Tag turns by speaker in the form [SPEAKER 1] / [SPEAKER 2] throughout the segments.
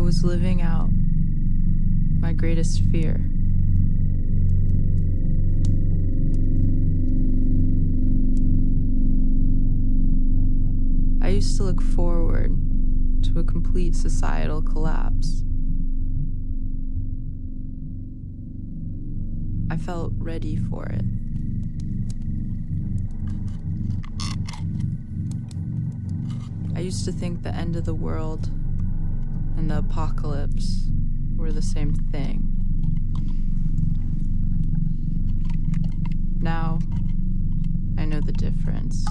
[SPEAKER 1] was living out my greatest fear. I used to look forward to a complete societal collapse. I felt ready for it. I used to think the end of the world and the apocalypse were the same thing. Now, I know the difference.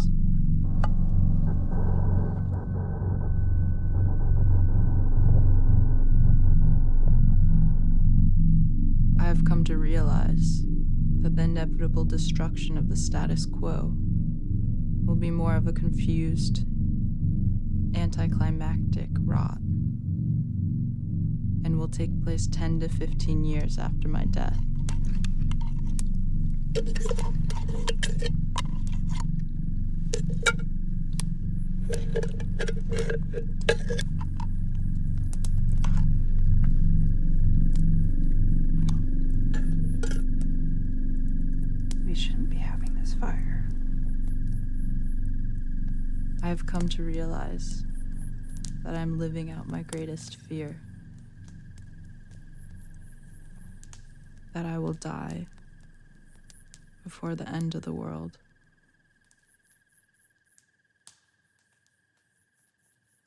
[SPEAKER 1] I have come to realize that the inevitable destruction of the status quo will be more of a confused, anticlimactic rot, and will take place 10 to 15 years after my death.
[SPEAKER 2] We shouldn't be having this fire.
[SPEAKER 1] I have come to realize that I'm living out my greatest fear. That I will die before the end of the world.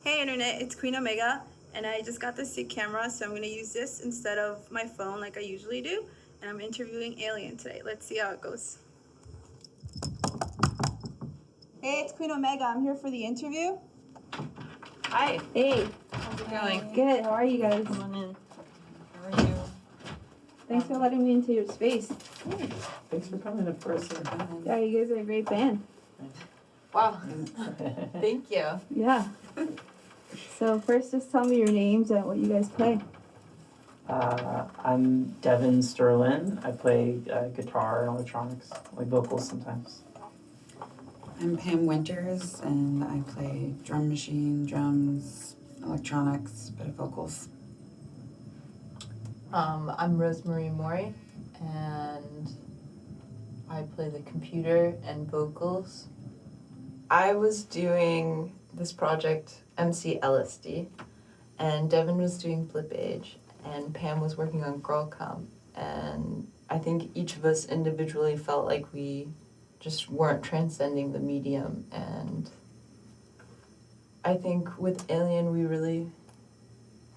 [SPEAKER 3] Hey Internet, it's Queen Omega, and I just got this sick camera, so I'm gonna use this instead of my phone like I usually do, and I'm interviewing Alien today. Let's see how it goes. Hey, it's Queen Omega. I'm here for the interview.
[SPEAKER 4] Hi.
[SPEAKER 3] Hey.
[SPEAKER 4] How's it going?
[SPEAKER 3] Good. How are you guys?
[SPEAKER 4] Come on in. How are you?
[SPEAKER 3] Thanks for letting me into your space.
[SPEAKER 5] Thanks for coming, of course.
[SPEAKER 3] Yeah, you guys are a great band.
[SPEAKER 4] Wow. Thank you.
[SPEAKER 3] Yeah. So first, just tell me your names and what you guys play.
[SPEAKER 5] I'm Devin Sterlin. I play guitar and electronics, like vocals sometimes.
[SPEAKER 2] I'm Pam Winters, and I play drum machine, drums, electronics, a bit of vocals.
[SPEAKER 4] I'm Rosemary Mori, and I play the computer and vocals. I was doing this project, MC-LSD, and Devin was doing Blip Age, and Pam was working on Girl Comp, and I think each of us individually felt like we just weren't transcending the medium, and I think with Alien we really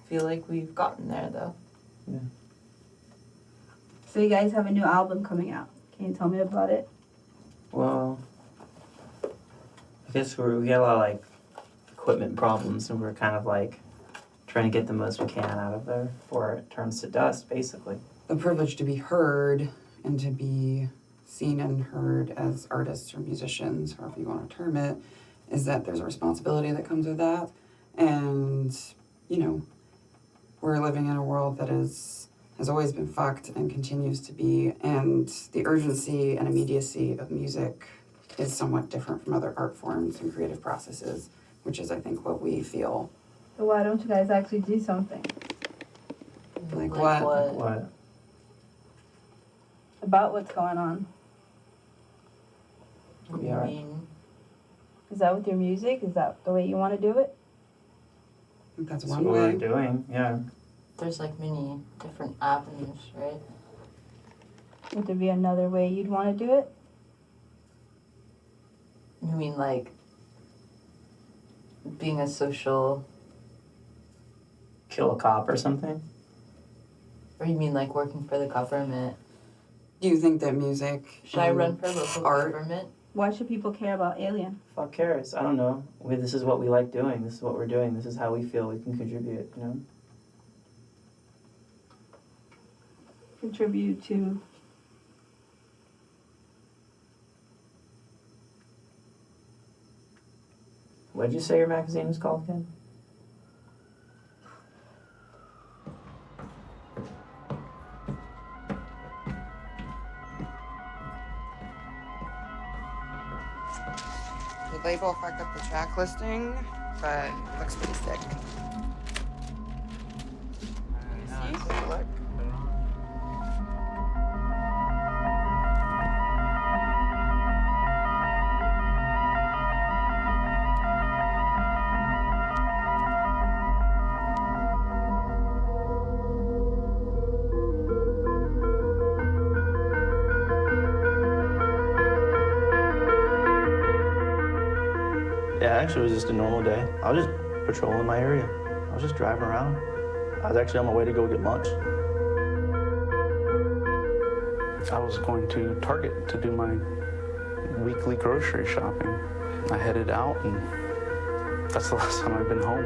[SPEAKER 4] feel like we've gotten there though.
[SPEAKER 5] Yeah.
[SPEAKER 3] So you guys have a new album coming out. Can you tell me about it?
[SPEAKER 5] Well, I guess we got a lot of like equipment problems, and we're kind of like trying to get the most we can out of there before it turns to dust, basically.
[SPEAKER 2] The privilege to be heard and to be seen and heard as artists or musicians, however you want to term it, is that there's a responsibility that comes with that. And, you know, we're living in a world that has always been fucked and continues to be, and the urgency and immediacy of music is somewhat different from other art forms and creative processes, which is, I think, what we feel.
[SPEAKER 3] So why don't you guys actually do something
[SPEAKER 2] Like what?
[SPEAKER 5] What?
[SPEAKER 3] about what's going on?
[SPEAKER 4] What do
[SPEAKER 5] We
[SPEAKER 4] you
[SPEAKER 5] are.
[SPEAKER 4] mean?
[SPEAKER 3] Is that with your music? Is that the way you want to do it?
[SPEAKER 2] I think that's
[SPEAKER 5] That's
[SPEAKER 2] one
[SPEAKER 5] what
[SPEAKER 2] way.
[SPEAKER 5] we're doing, yeah.
[SPEAKER 4] There's like many different avenues, right?
[SPEAKER 3] Would there be another way you'd want to do it?
[SPEAKER 4] You mean like being a social,
[SPEAKER 5] Kill a cop or something?
[SPEAKER 4] or you mean like working for the government?
[SPEAKER 2] Do you think that music
[SPEAKER 4] Should I
[SPEAKER 2] and
[SPEAKER 4] run for local
[SPEAKER 2] art
[SPEAKER 4] government?
[SPEAKER 3] Why should people care about Alien?
[SPEAKER 5] Fuck cares? I don't know. This is what we like doing. This is what we're doing. This is how we feel we can contribute, you know?
[SPEAKER 3] Contribute to
[SPEAKER 5] What did you say your magazine was called again?
[SPEAKER 6] The label fucked up the track listing, but it looks pretty sick. Yeah, actually, it was just a normal day. I was just patrolling my area. I was just driving around. I was actually on my way to go get lunch.
[SPEAKER 7] I was going to Target to do my weekly grocery shopping. I headed out, and that's the last time I've been home.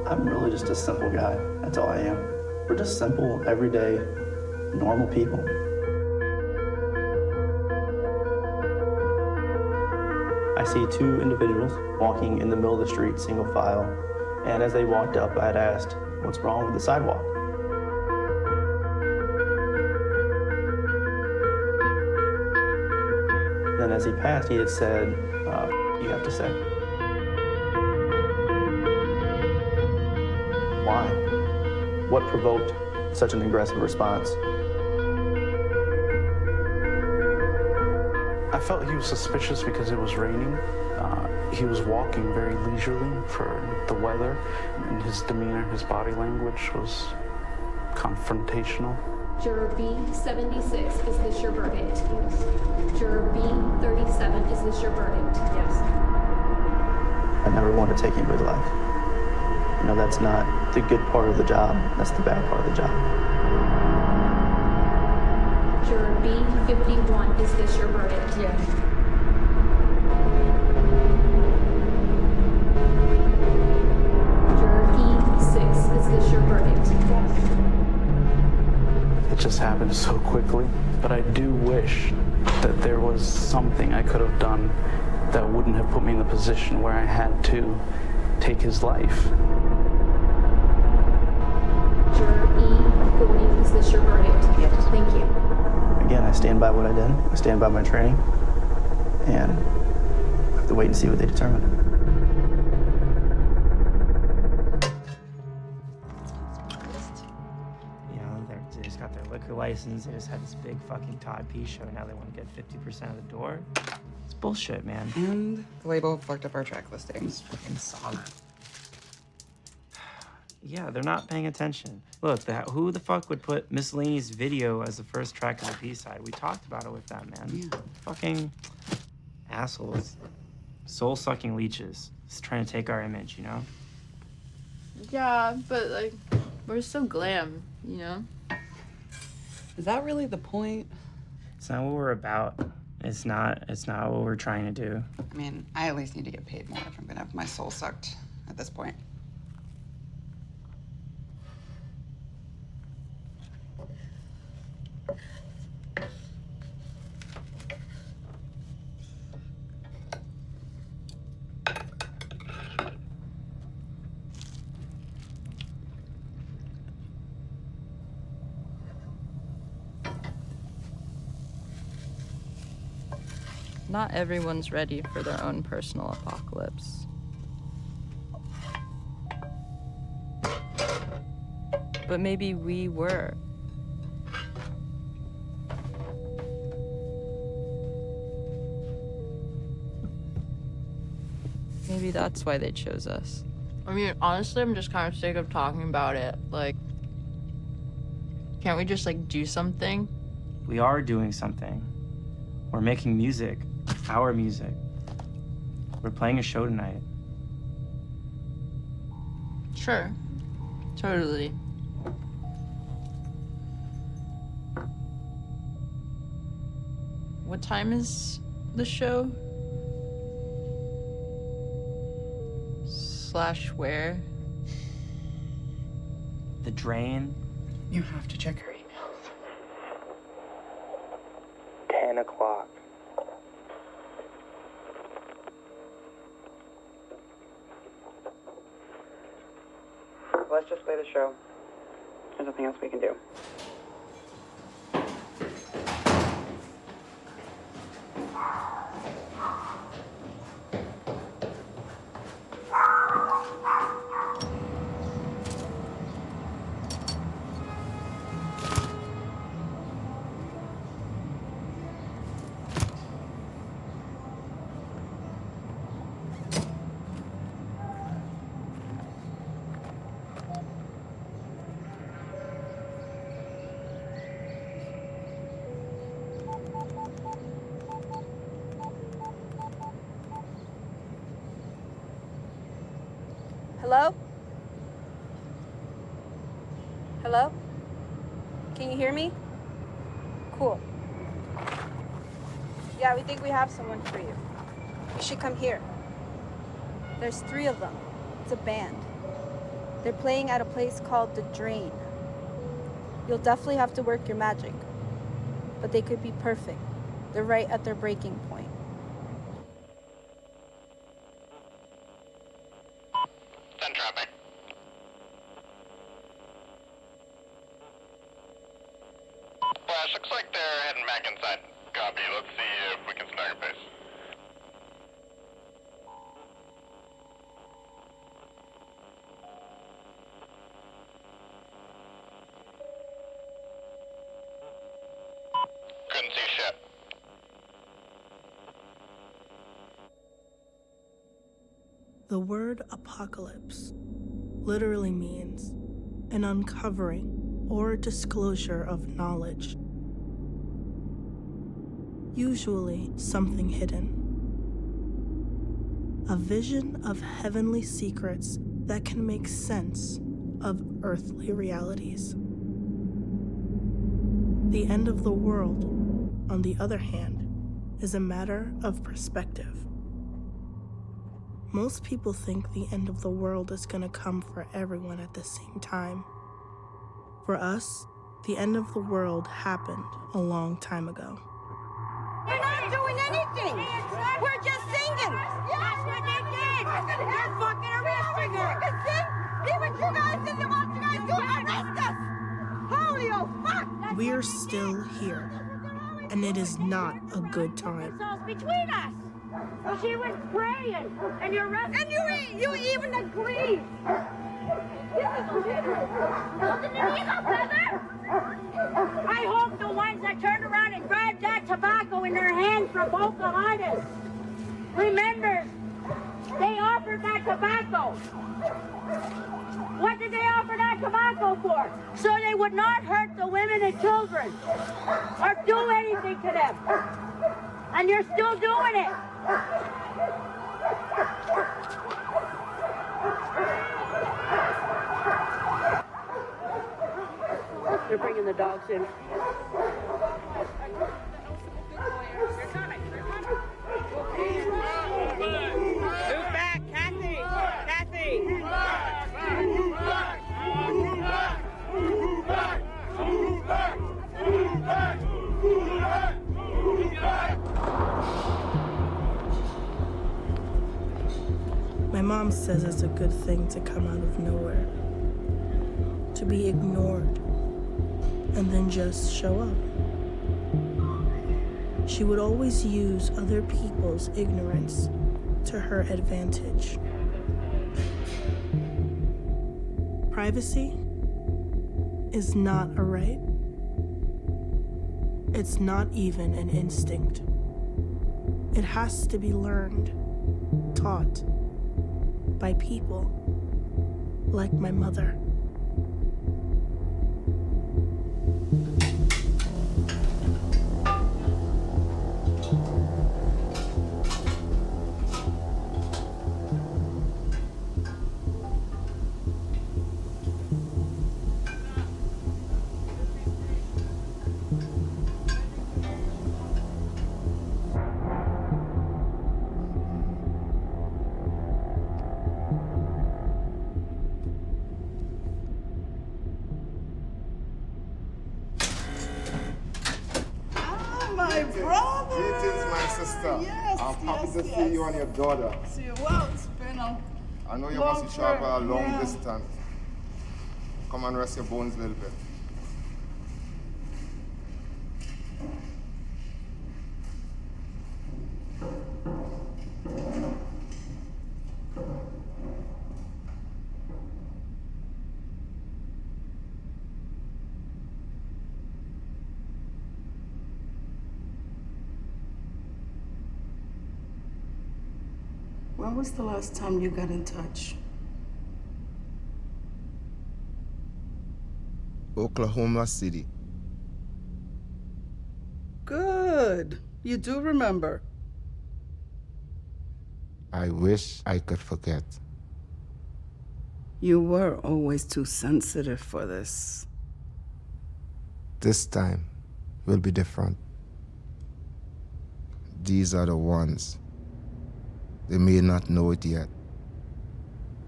[SPEAKER 6] I'm really just a simple guy. That's all I am. We're just simple, everyday, normal people. I see two individuals walking in the middle of the street, single file, and as they walked up, I had asked, "What's wrong with the sidewalk?" Then as he passed, he had said, "You have to say." Why? What provoked such an aggressive response?
[SPEAKER 7] I felt he was suspicious because it was raining. He was walking very leisurely for the weather, and his demeanor, his body language was confrontational.
[SPEAKER 8] Juror B76, is this your verdict? Yes. Juror B37, is this your verdict? Yes.
[SPEAKER 6] I never want to take anybody's life. You know, that's not the good part of the job. That's the bad part of the job.
[SPEAKER 8] Juror B51, is this your verdict?
[SPEAKER 9] Yes.
[SPEAKER 8] Juror P6, is this your verdict? Yes.
[SPEAKER 7] It just happened so quickly, but I do wish that there was something I could have done that wouldn't have put me in the position where I had to take his life.
[SPEAKER 8] Juror E40, is this your verdict?
[SPEAKER 9] Yes.
[SPEAKER 8] Thank you.
[SPEAKER 6] Again, I stand by what I did. I stand by my training. And I have to wait and see what they determine.
[SPEAKER 5] You know, they just got their liquor license. They just had this big fucking Todd P show. Now they want to get 50% of the door. It's bullshit, man.
[SPEAKER 2] And the label fucked up our track listings.
[SPEAKER 5] Fucking saga. Yeah, they're not paying attention. Look, who the fuck would put Miscellany's video as the first track of the B-side? We talked about it with that, man.
[SPEAKER 2] Yeah.
[SPEAKER 5] Fucking assholes. Soul-sucking leeches. Just trying to take our image, you know?
[SPEAKER 1] Yeah, but like, we're so glam, you know?
[SPEAKER 2] Is that really the point?
[SPEAKER 5] It's not what we're about. It's not what we're trying to do.
[SPEAKER 2] I mean, I at least need to get paid more if I'm gonna have my soul sucked at this point.
[SPEAKER 1] Not everyone's ready for their own personal apocalypse. But maybe we were. Maybe that's why they chose us.
[SPEAKER 9] I mean, honestly, I'm just kind of sick of talking about it. Like, can't we just, like, do something?
[SPEAKER 5] We are doing something. We're making music. Our music. We're playing a show tonight.
[SPEAKER 9] Sure. Totally. What time is the show? / where?
[SPEAKER 5] The Drain.
[SPEAKER 2] You have to check your emails.
[SPEAKER 5] 10 o'clock.
[SPEAKER 2] Let's just play the show. There's nothing else we can do.
[SPEAKER 3] Hello? Hello? Can you hear me? Cool. Yeah, we think we have someone for you. You should come here. There's 3 of them. It's a band. They're playing at a place called The Drain. You'll definitely have to work your magic. But they could be perfect. They're right at their breaking point.
[SPEAKER 10] Send traffic. Flash, looks like they're heading back inside. Copy. Let's see if we can snag a pace. Couldn't see shit.
[SPEAKER 11] The word apocalypse literally means an uncovering or disclosure of knowledge, usually something hidden. A vision of heavenly secrets that can make sense of earthly realities. The end of the world, on the other hand, is a matter of perspective. Most people think the end of the world is gonna come for everyone at the same time. For us, the end of the world happened a long time ago.
[SPEAKER 12] You're not doing anything! We're just singing! That's what they did! They're fucking arresting her! We can sing! Even you guys didn't want you guys to arrest us! Holy oh fuck!
[SPEAKER 11] We're still here, and it is not a good time.
[SPEAKER 12] It's between us! She was praying, and you're arresting and you even agreed! This is ridiculous! Wasn't it illegal, brother? I hope the ones that turned around and grabbed that tobacco in their hands from Pocahontas remember, they offered that tobacco. What did they offer that tobacco for? So they would not hurt the women and children or do anything to them. And you're still doing it. They're bringing the dogs in. Move back, Kathy! Kathy! Move back! Move back! Move back! Move back! Move back! Move back! Move back! Move back!
[SPEAKER 11] My mom says it's a good thing to come out of nowhere, to be ignored, and then just show up. She would always use other people's ignorance to her advantage. Privacy is not a right. It's not even an instinct. It has to be learned, taught, by people like my mother.
[SPEAKER 13] To see you and your daughter.
[SPEAKER 14] See you. Well, it's been a
[SPEAKER 13] I know you must travel a long distance. Come and rest your bones a little bit.
[SPEAKER 14] When was the last time you got in touch?
[SPEAKER 13] Oklahoma City.
[SPEAKER 14] Good. You do remember.
[SPEAKER 13] I wish I could forget.
[SPEAKER 14] You were always too sensitive for this.
[SPEAKER 13] This time will be different. These are the ones. They may not know it yet,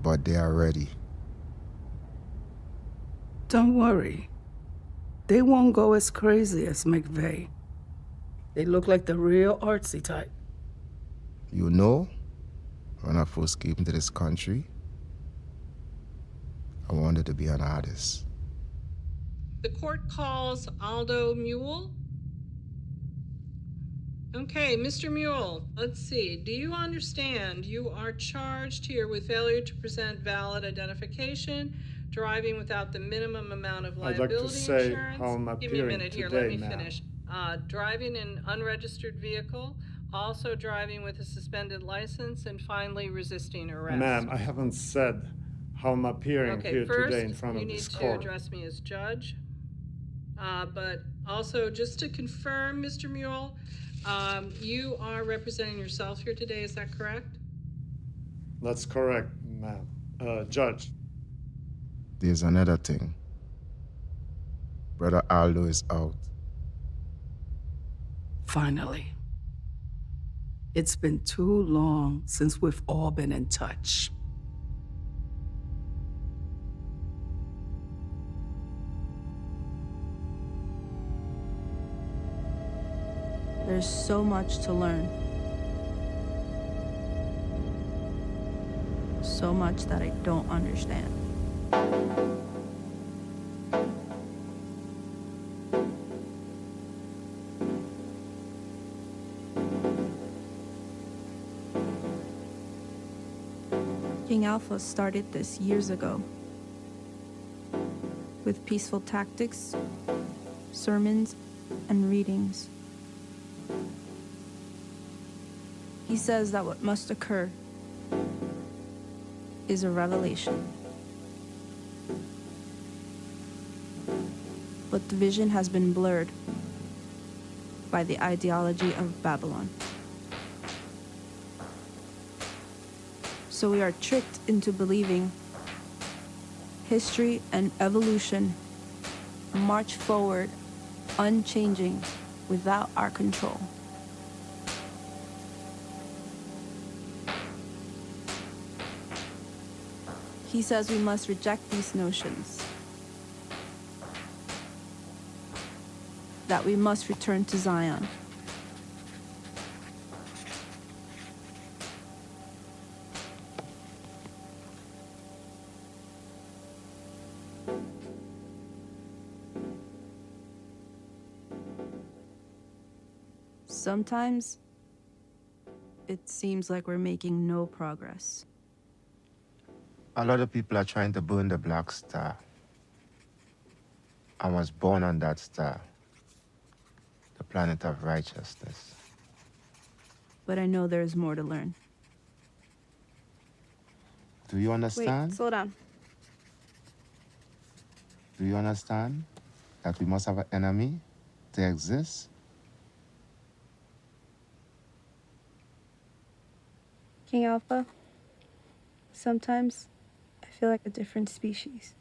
[SPEAKER 13] but they are ready.
[SPEAKER 14] Don't worry. They won't go as crazy as McVeigh. They look like the real artsy type.
[SPEAKER 13] You know, when I first came to this country, I wanted to be an artist.
[SPEAKER 15] The court calls Aldo Mule. Okay, Mr. Mule, let's see. Do you understand you are charged here with failure to present valid identification, driving without the minimum amount of liability
[SPEAKER 16] I'd like to say
[SPEAKER 15] insurance?
[SPEAKER 16] how I'm
[SPEAKER 15] Give me a
[SPEAKER 16] appearing
[SPEAKER 15] minute here,
[SPEAKER 16] today,
[SPEAKER 15] let me
[SPEAKER 16] ma'am.
[SPEAKER 15] finish. Driving an unregistered vehicle, also driving with a suspended license, and finally resisting arrest.
[SPEAKER 16] Ma'am, I haven't said how I'm appearing
[SPEAKER 15] Okay,
[SPEAKER 16] here
[SPEAKER 15] first,
[SPEAKER 16] today in front
[SPEAKER 15] you
[SPEAKER 16] of
[SPEAKER 15] need
[SPEAKER 16] this
[SPEAKER 15] to
[SPEAKER 16] court.
[SPEAKER 15] address me as judge. But also, just to confirm, Mr. Mule, you are representing yourself here today, is that correct?
[SPEAKER 16] That's correct, ma'am. Judge.
[SPEAKER 13] There's another thing. Brother Aldo is out.
[SPEAKER 14] Finally. It's been too long since we've all been in touch.
[SPEAKER 1] There's so much to learn. So much that I don't understand. King Alpha started this years ago. With peaceful tactics, sermons, and readings. He says that what must occur is a revelation. But the vision has been blurred by the ideology of Babylon. So we are tricked into believing history and evolution march forward unchanging without our control. He says we must reject these notions, that we must return to Zion. Sometimes it seems like we're making no progress.
[SPEAKER 13] A lot of people are trying to burn the black star. I was born on that star, the planet of righteousness.
[SPEAKER 1] But I know there's more to learn.
[SPEAKER 13] Do you understand?
[SPEAKER 3] Wait, slow down.
[SPEAKER 13] Do you understand that we must have an enemy to exist?
[SPEAKER 3] King Alpha, sometimes I feel like a different species.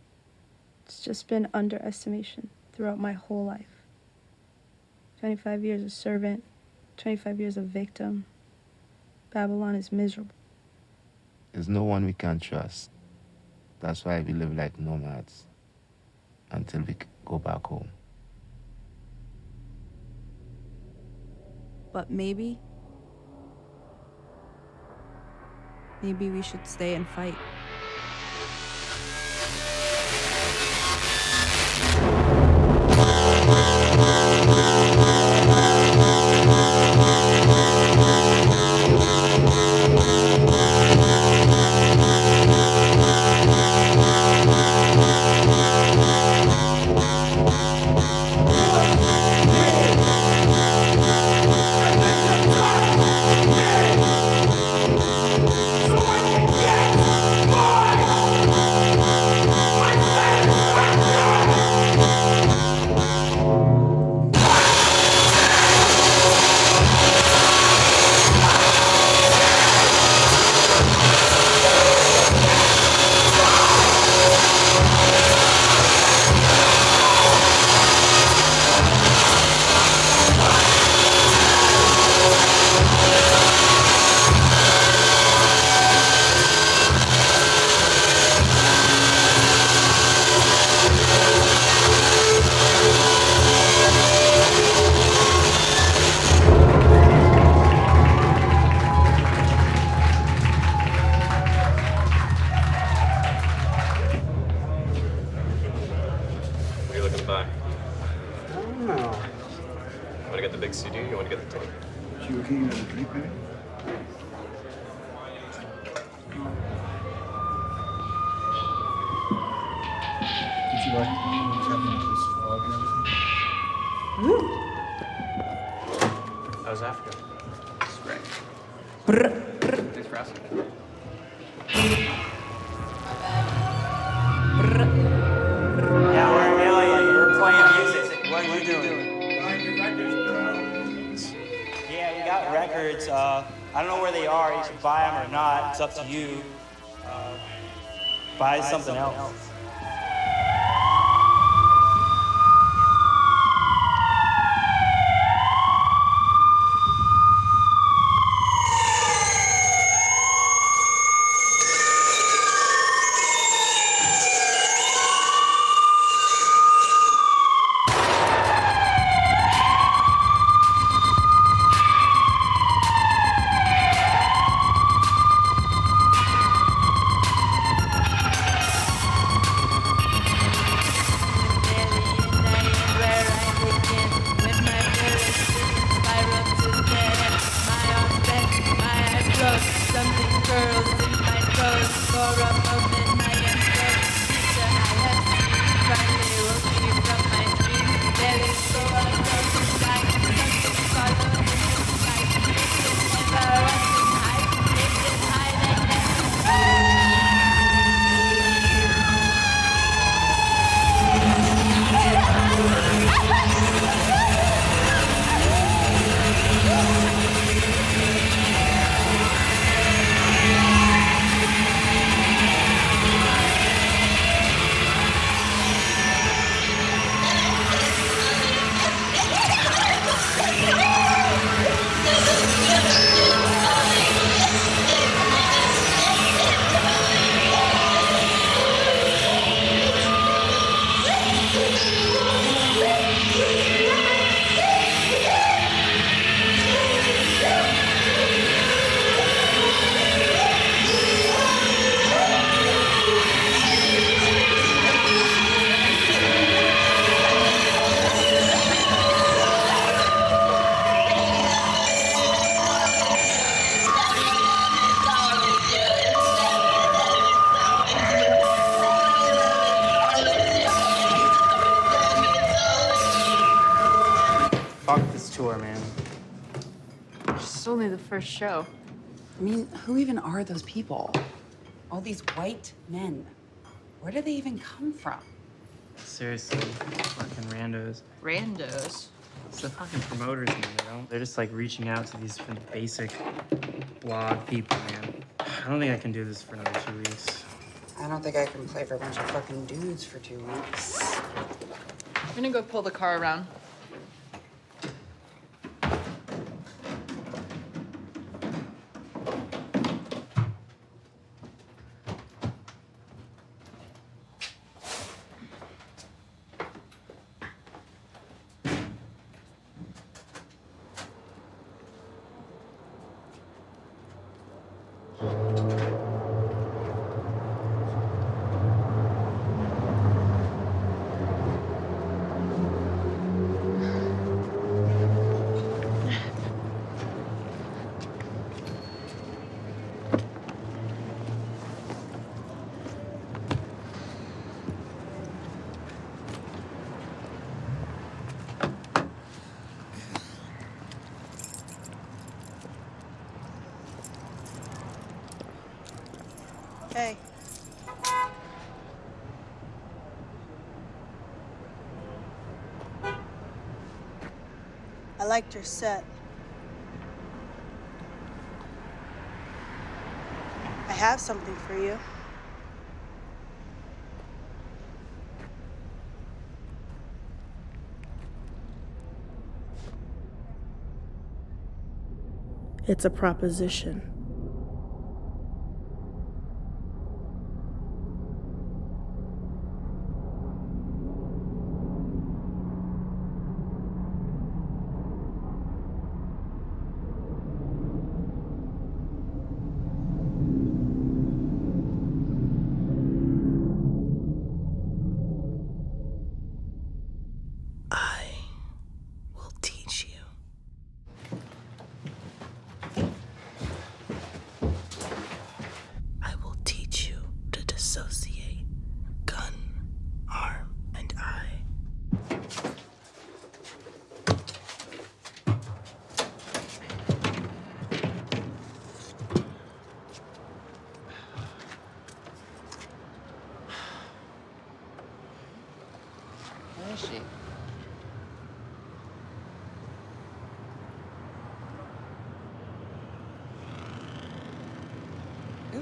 [SPEAKER 3] It's just been underestimation throughout my whole life. 25 years of servant, 25 years of victim. Babylon is miserable.
[SPEAKER 13] There's no one we can trust. That's why we live like nomads until we go back home.
[SPEAKER 1] But maybe we should stay and fight.
[SPEAKER 12] So I can get
[SPEAKER 17] How's Africa? It's great. Thanks for asking.
[SPEAKER 18] Yeah, we're an alien. We're playing music. What are you doing? Yeah, we got records. I don't know where they are. You should buy them or not. It's up to you. Buy something else.
[SPEAKER 5] Tour, man.
[SPEAKER 9] It's only the first show.
[SPEAKER 2] I mean, who even are those people? All these white men. Where do they even come from?
[SPEAKER 5] Seriously, fucking randos.
[SPEAKER 9] Randos?
[SPEAKER 5] It's the fucking promoters, man. They're just like reaching out to these basic blog people, man. I don't think I can do this for another 2 weeks.
[SPEAKER 2] I don't think I can play for a bunch of fucking dudes for 2 weeks.
[SPEAKER 9] I'm gonna go pull the car around.
[SPEAKER 3] Hey. I liked your set. I have something for you.
[SPEAKER 11] It's a proposition.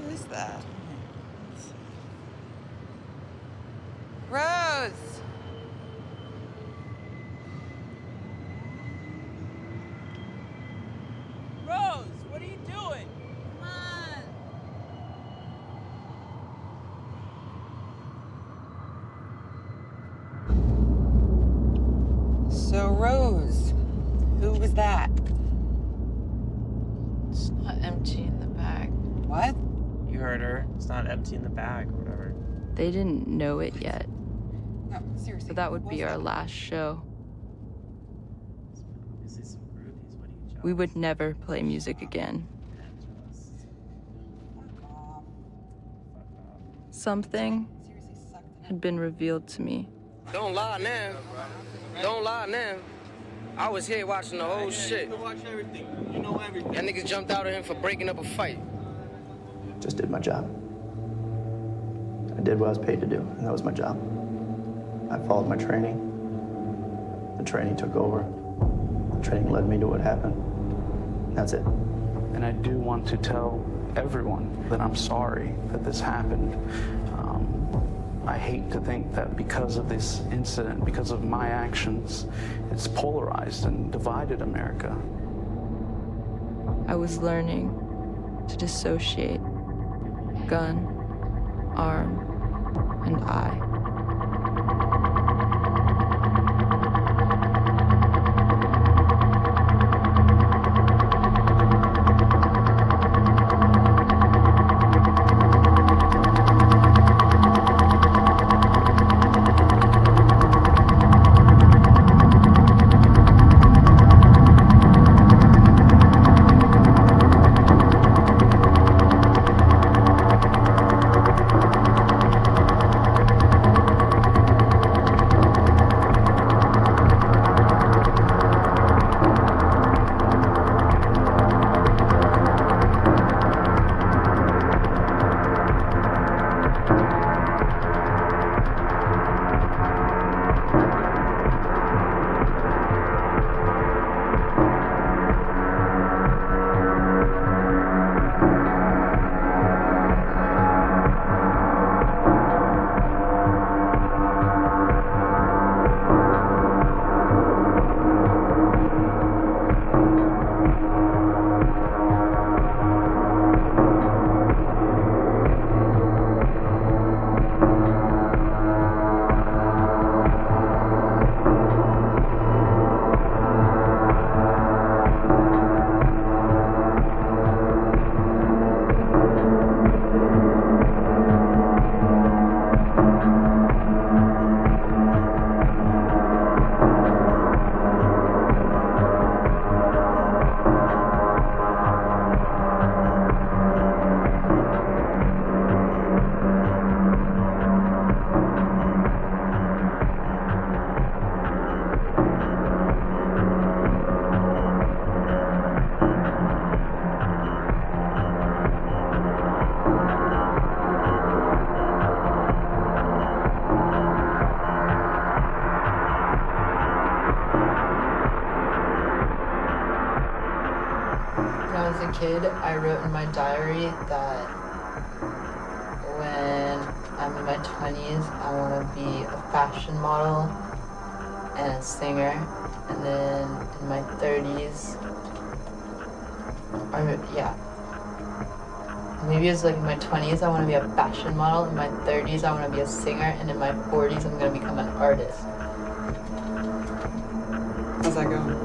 [SPEAKER 2] Who is that? Rose!
[SPEAKER 19] Rose, what are you doing? Come on.
[SPEAKER 2] So, Rose, who was that?
[SPEAKER 9] It's not empty in the bag.
[SPEAKER 2] What?
[SPEAKER 5] You heard her. It's not empty in the bag or whatever.
[SPEAKER 1] They didn't know it yet.
[SPEAKER 2] No, seriously.
[SPEAKER 1] But that would be our last show. We would never play music again. Something had been revealed to me.
[SPEAKER 20] Don't lie now. Don't lie now. I was here watching the whole shit.
[SPEAKER 19] You watch everything. You know everything.
[SPEAKER 20] That niggas jumped out at him for breaking up a fight.
[SPEAKER 6] Just did my job. I did what I was paid to do, and that was my job. I followed my training. The training took over. The training led me to what happened. That's it.
[SPEAKER 7] And I do want to tell everyone that I'm sorry that this happened. I hate to think that because of this incident, because of my actions, it's polarized and divided America.
[SPEAKER 1] I was learning to dissociate gun, arm, and I.
[SPEAKER 4] Kid, I wrote in my diary that when I'm in my 20s, I want to be a fashion model and a singer. And then in my 30s, maybe it's like in my 20s, I want to be a fashion model. In my 30s, I want to be a singer. And in my 40s, I'm going to become an artist.
[SPEAKER 2] How's that going?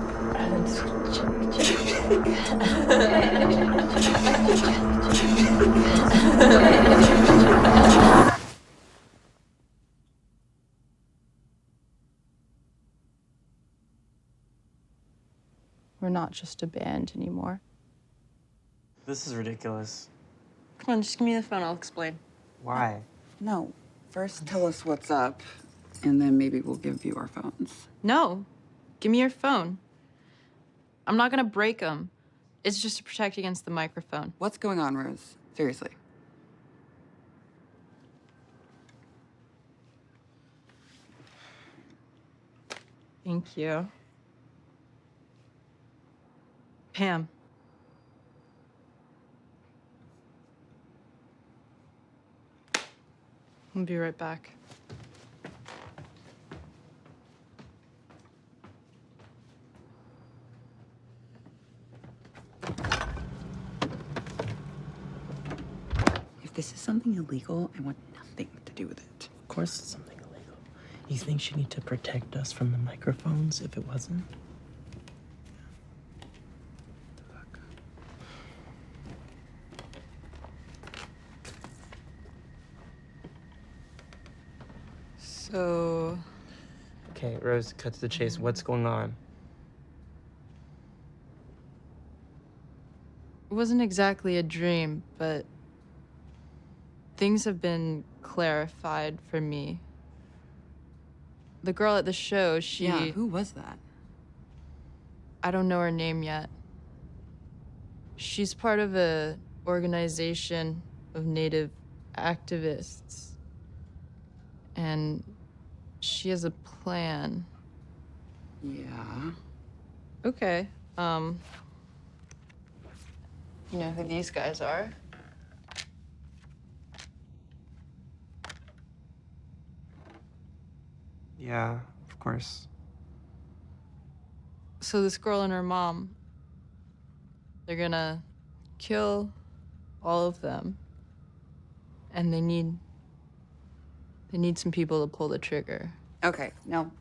[SPEAKER 1] We're not just a band anymore.
[SPEAKER 5] This is ridiculous.
[SPEAKER 9] Come on, just give me the phone, I'll explain.
[SPEAKER 5] Why?
[SPEAKER 2] No. First, tell us what's up, and then maybe we'll give you our phones.
[SPEAKER 1] No, give me your phone. I'm not gonna break them. It's just to protect against the microphone.
[SPEAKER 2] What's going on, Rose? Seriously.
[SPEAKER 1] Thank you. Pam. I'll be right back.
[SPEAKER 2] If this is something illegal, I want nothing to do with it.
[SPEAKER 5] Of course it's something illegal. You think you need to protect us from the microphones if it wasn't?
[SPEAKER 1] So...
[SPEAKER 5] Okay, Rose, cut to the chase. What's going on?
[SPEAKER 1] It wasn't exactly a dream, but things have been clarified for me. The girl at the show, she...
[SPEAKER 2] Yeah, who was that?
[SPEAKER 1] I don't know her name yet. She's part of a organization of Native activists. And she has a plan.
[SPEAKER 2] Yeah.
[SPEAKER 1] Okay, you know who these guys are?
[SPEAKER 5] Yeah, of course.
[SPEAKER 1] So this girl and her mom, they're gonna kill all of them. And they need some people to pull the trigger.
[SPEAKER 2] Okay, no,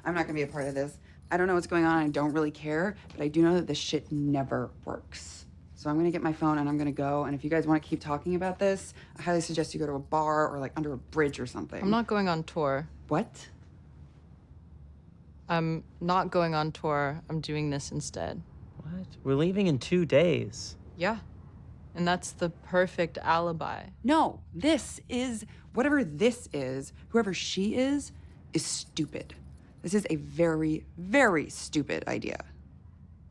[SPEAKER 2] I'm not gonna be a part of this. I don't know what's going on, I don't really care, but I do know that this shit never works. So I'm gonna get my phone and I'm gonna go, and if you guys wanna keep talking about this, I highly suggest you go to a bar or like under a bridge or something.
[SPEAKER 1] I'm not going on tour.
[SPEAKER 2] What?
[SPEAKER 1] I'm not going on tour. I'm doing this instead.
[SPEAKER 5] What? We're leaving in 2 days.
[SPEAKER 1] Yeah. And that's the perfect alibi.
[SPEAKER 2] No, this is, whatever this is, whoever she is stupid. This is a very, very stupid idea.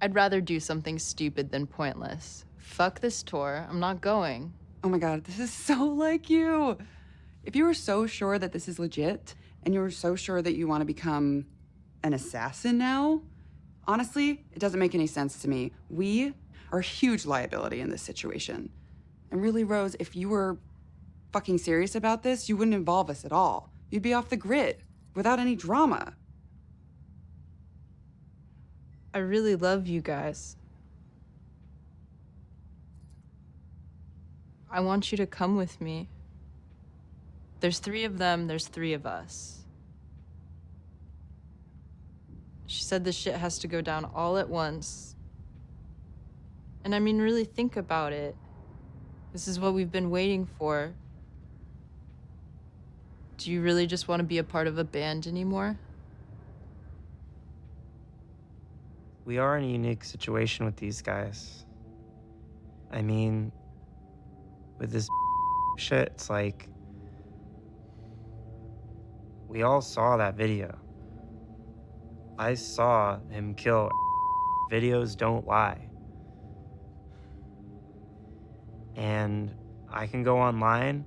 [SPEAKER 1] I'd rather do something stupid than pointless. Fuck this tour. I'm not going.
[SPEAKER 2] Oh my God, this is so like you. If you were so sure that this is legit, and you were so sure that you want to become an assassin now, honestly, it doesn't make any sense to me. We are a huge liability in this situation. And really, Rose, if you were fucking serious about this, you wouldn't involve us at all. You'd be off the grid, without any drama.
[SPEAKER 1] I really love you guys. I want you to come with me. There's 3 of them, there's 3 of us. She said this shit has to go down all at once. And I mean, really think about it. This is what we've been waiting for. Do you really just want to be a part of a band anymore?
[SPEAKER 5] We are in a unique situation with these guys. I mean, with this shit, it's like, we all saw that video. I saw him kill. Videos don't lie. And I can go online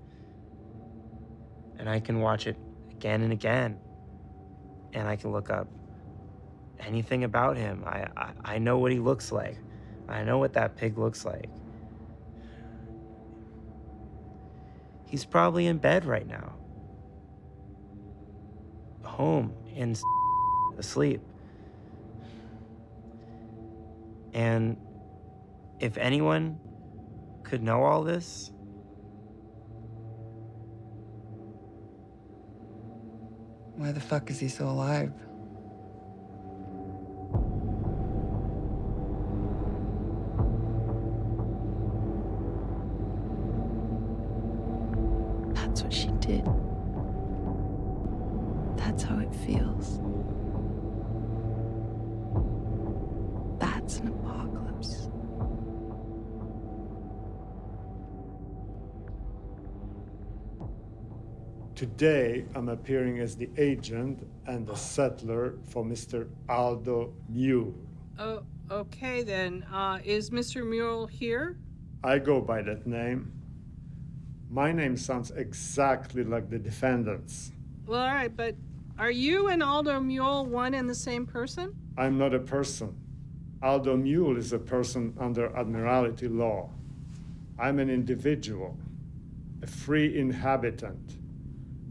[SPEAKER 5] and I can watch it again and again. And I can look up anything about him. I know what he looks like. I know what that pig looks like. He's probably in bed right now. Home and asleep. And if anyone could know all this,
[SPEAKER 2] why the fuck is he still alive?
[SPEAKER 1] That's what she did. That's how it feels. That's an apocalypse.
[SPEAKER 16] Today, I'm appearing as the agent and the settler for Mr. Aldo Mule.
[SPEAKER 15] Oh, okay then. Is Mr. Mule here?
[SPEAKER 16] I go by that name. My name sounds exactly like the defendant's.
[SPEAKER 15] Well, all right, but are you and Aldo Mule one and the same person?
[SPEAKER 16] I'm not a person. Aldo Mule is a person under Admiralty law. I'm an individual, a free inhabitant,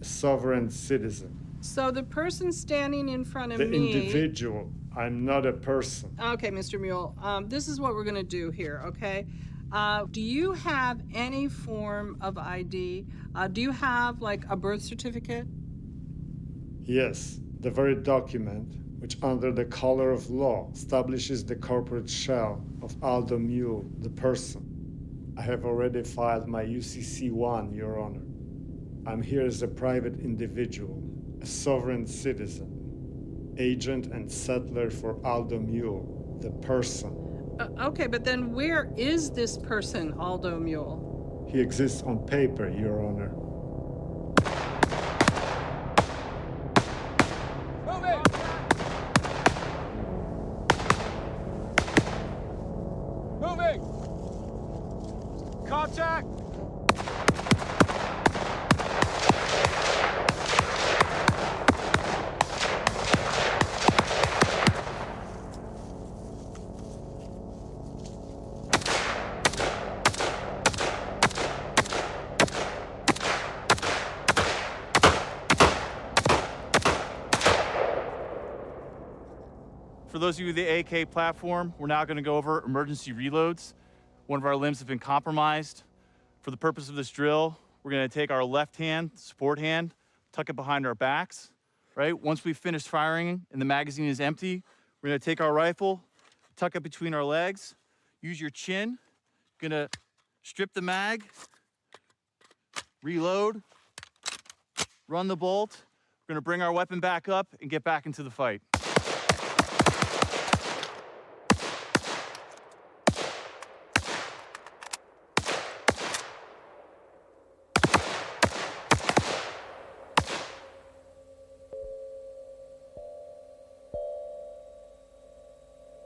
[SPEAKER 16] a sovereign citizen.
[SPEAKER 15] So the person standing in front of
[SPEAKER 16] The
[SPEAKER 15] me...
[SPEAKER 16] individual. I'm not a person.
[SPEAKER 15] Okay, Mr. Mule, this is what we're going to do here, okay? Do you have any form of ID? Do you have, like, a birth certificate?
[SPEAKER 16] Yes, the very document which, under the color of law, establishes the corporate shell of Aldo Mule, the person. I have already filed my UCC-1, Your Honor. I'm here as a private individual, a sovereign citizen, agent and settler for Aldo Mule, the person.
[SPEAKER 15] Okay, but then where is this person, Aldo Mule?
[SPEAKER 16] He exists on paper, Your Honor.
[SPEAKER 21] Moving! Contact!
[SPEAKER 22] For those of you with the AK platform, we're now going to go over emergency reloads. One of our limbs has been compromised. For the purpose of this drill, we're going to take our left hand, support hand, tuck it behind our backs, right? Once we've finished firing and the magazine is empty, we're going to take our rifle, tuck it between our legs, use your chin, going to strip the mag, reload, run the bolt. We're going to bring our weapon back up and get back into the fight.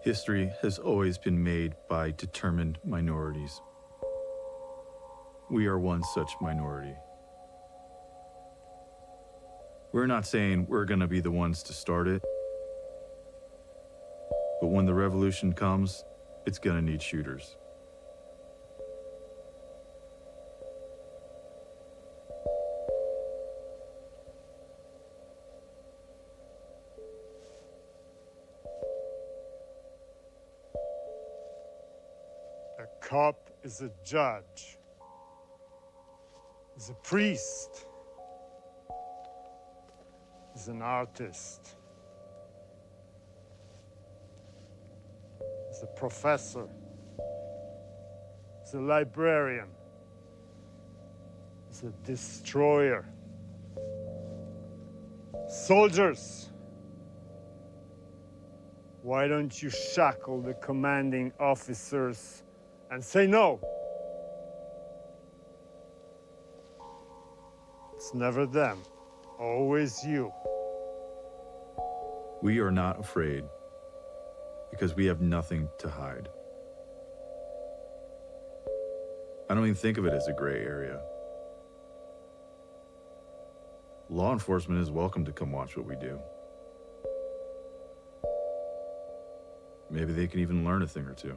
[SPEAKER 23] History has always been made by determined minorities. We are one such minority. We're not saying we're going to be the ones to start it, but when the revolution comes, it's going to need shooters.
[SPEAKER 16] A cop is a judge, is a priest, is an artist, is a professor, is a librarian, is a destroyer. Soldiers, why don't you shackle the commanding officers and say no? It's never them, always you.
[SPEAKER 23] We are not afraid because we have nothing to hide. I don't even think of it as a gray area. Law enforcement is welcome to come watch what we do. Maybe they can even learn a thing or two.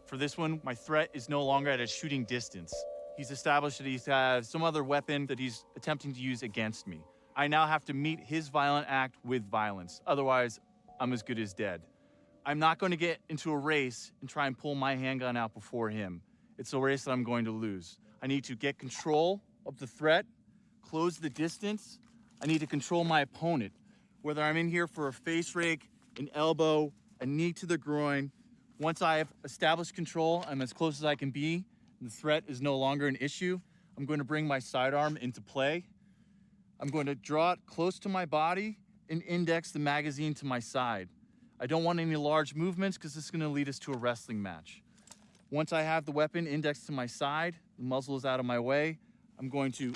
[SPEAKER 22] For this one, my threat is no longer at a shooting distance. He's established that he has some other weapon that he's attempting to use against me. I now have to meet his violent act with violence. Otherwise, I'm as good as dead. I'm not going to get into a race and try and pull my handgun out before him. It's a race that I'm going to lose. I need to get control of the threat, close the distance. I need to control my opponent. Whether I'm in here for a face rake, an elbow, a knee to the groin, once I have established control, I'm as close as I can be, and the threat is no longer an issue. I'm going to bring my sidearm into play. I'm going to draw it close to my body and index the magazine to my side. I don't want any large movements because this is going to lead us to a wrestling match. Once I have the weapon indexed to my side, the muzzle is out of my way, I'm going to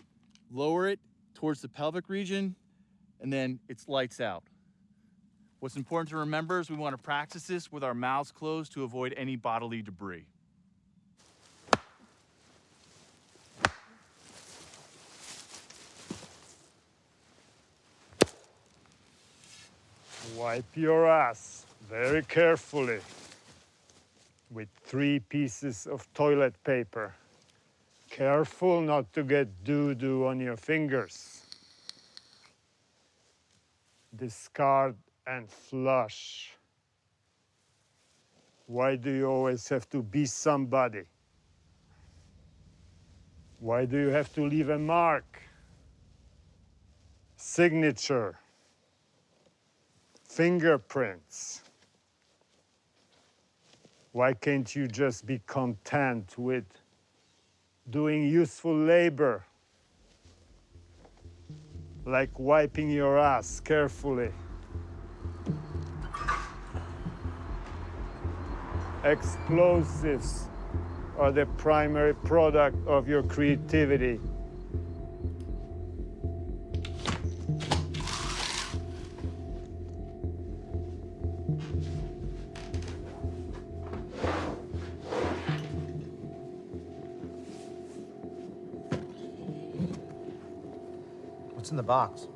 [SPEAKER 22] lower it towards the pelvic region, and then it's lights out. What's important to remember is we want to practice this with our mouths closed to avoid any bodily debris.
[SPEAKER 16] Wipe your ass very carefully with 3 pieces of toilet paper. Careful not to get doo-doo on your fingers. Discard and flush. Why do you always have to be somebody? Why do you have to leave a mark? Signature. Fingerprints. Why can't you just be content with doing useful labor? Like wiping your ass carefully. Explosives are the primary product of your creativity.
[SPEAKER 8] What's in the box?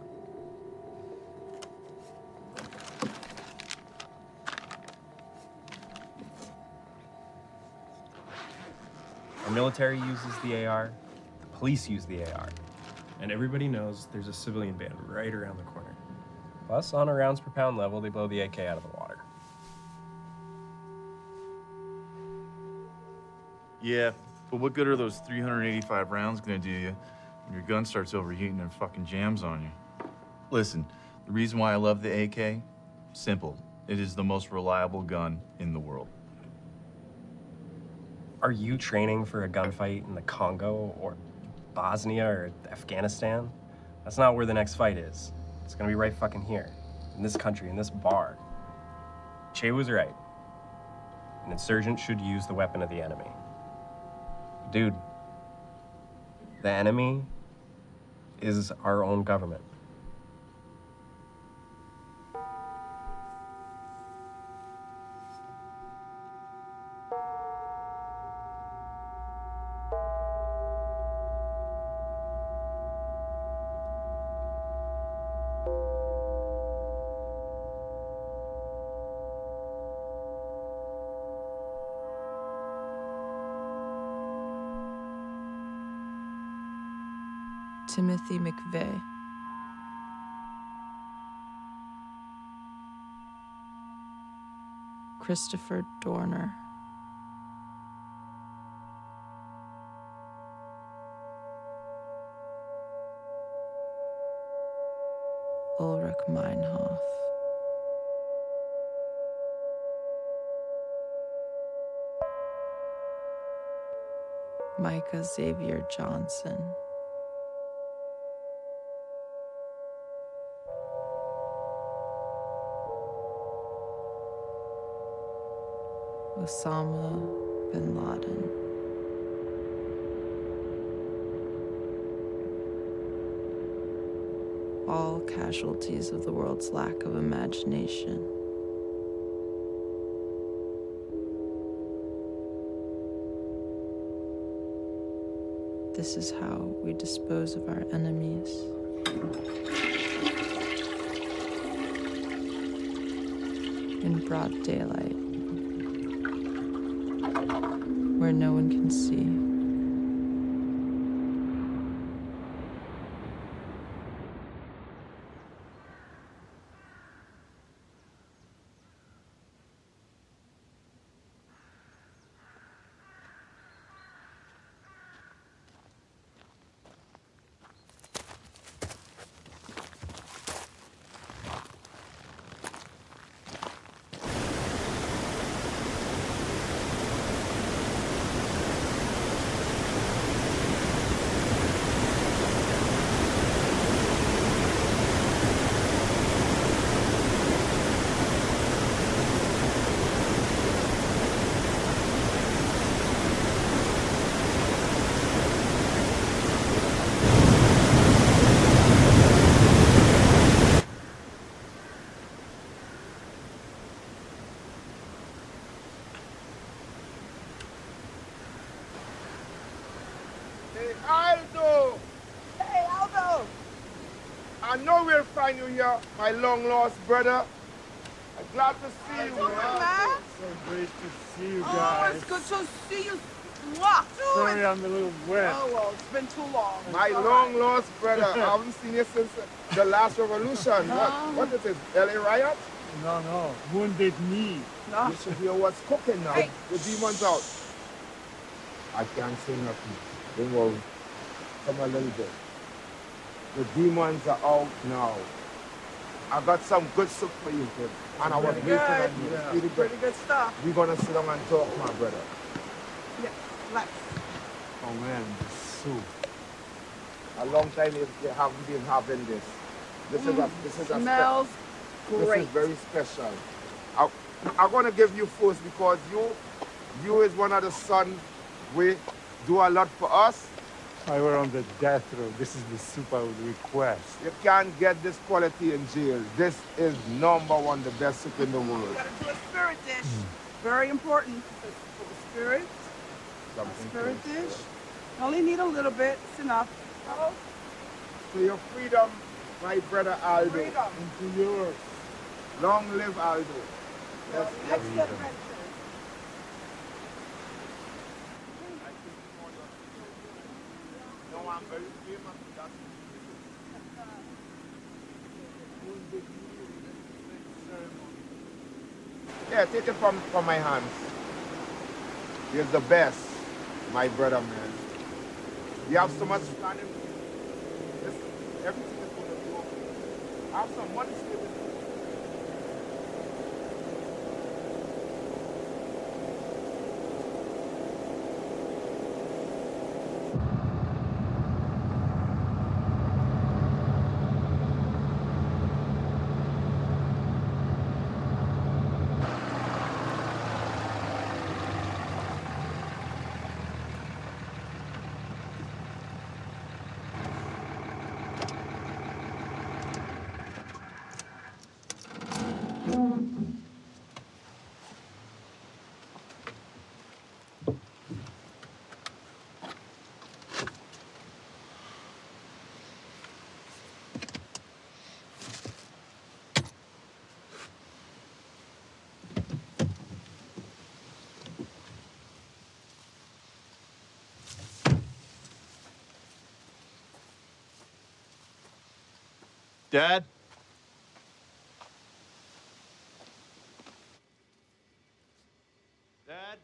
[SPEAKER 10] Our military uses the AR, the police use the AR, and everybody knows there's a civilian band right around the corner. Plus, on a rounds per pound level, they blow the AK out of the water.
[SPEAKER 22] Yeah, but what good are those 385 rounds gonna do you when your gun starts overheating and fucking jams on you? Listen, the reason why I love the AK, simple. It is the most reliable gun in the world.
[SPEAKER 10] Are you training for a gunfight in the Congo or Bosnia or Afghanistan? That's not where the next fight is. It's gonna be right fucking here, in this country, in this bar. Che was right. An insurgent should use the weapon of the enemy. Dude, the enemy is our own government.
[SPEAKER 1] Timothy McVeigh. Christopher Dorner. Ulrich Meinhof. Micah Xavier Johnson. Osama bin Laden. All casualties of the world's lack of imagination. This is how we dispose of our enemies. In broad daylight, where no one can see.
[SPEAKER 21] Aldo! Hey, Aldo! I know we'll find you here, my long-lost brother. I'm glad to see you, man.
[SPEAKER 16] So great to see you
[SPEAKER 21] Oh,
[SPEAKER 16] guys.
[SPEAKER 21] it's good to see you. Mwah!
[SPEAKER 16] Sorry, I'm a little wet.
[SPEAKER 21] Oh, well, it's been too long. My long lost brother. I haven't seen you since the last revolution. What is it? LA riot?
[SPEAKER 16] No. Wounded knee.
[SPEAKER 21] No. You should hear what's cooking now. Hey. The demon's out. I can't say nothing. Don't worry. Come a little bit. The demons are out now. I got some good soup for you, kid. And I was waiting on you. Yeah. Pretty good stuff. We're gonna sit down and talk, my brother. Yeah, let's.
[SPEAKER 16] Oh man, the soup.
[SPEAKER 21] A long time you haven't been having this. This is a smells great. This is very special. I'm gonna give you first because you is one of the sons we do a lot for us.
[SPEAKER 16] If I were on the death row, this is the soup I would request.
[SPEAKER 21] You can't get this quality in jail. This is #1, the best soup in the world. You gotta do a spirit dish. Very important for the spirit. A spirit dish. You only need a little bit. It's enough. For your freedom, my brother Aldo. Freedom. Into yours. Long live Aldo. Yes, next adventure. No, I'm very famous. Yeah, take it from my hands. He's the best, my brother, man. You have so much fun in this. Everything is going to be okay. I have some money still with you.
[SPEAKER 22] Dad? Dad?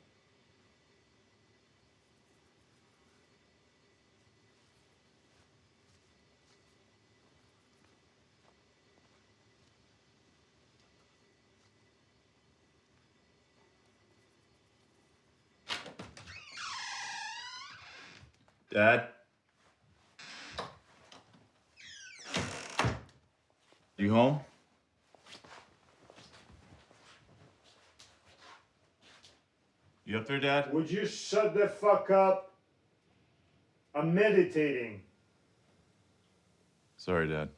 [SPEAKER 22] Dad? You home? You up there, Dad?
[SPEAKER 16] Would you shut the fuck up? I'm meditating.
[SPEAKER 22] Sorry, Dad.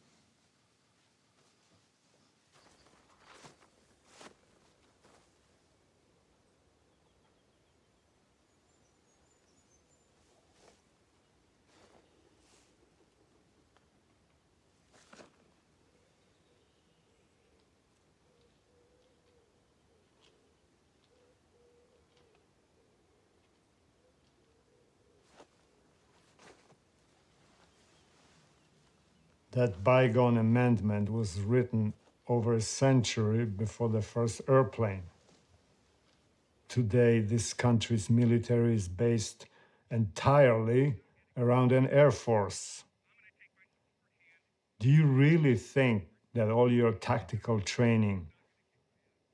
[SPEAKER 16] That bygone amendment was written over a century before the first airplane. Today, this country's military is based entirely around an air force. Do you really think that all your tactical training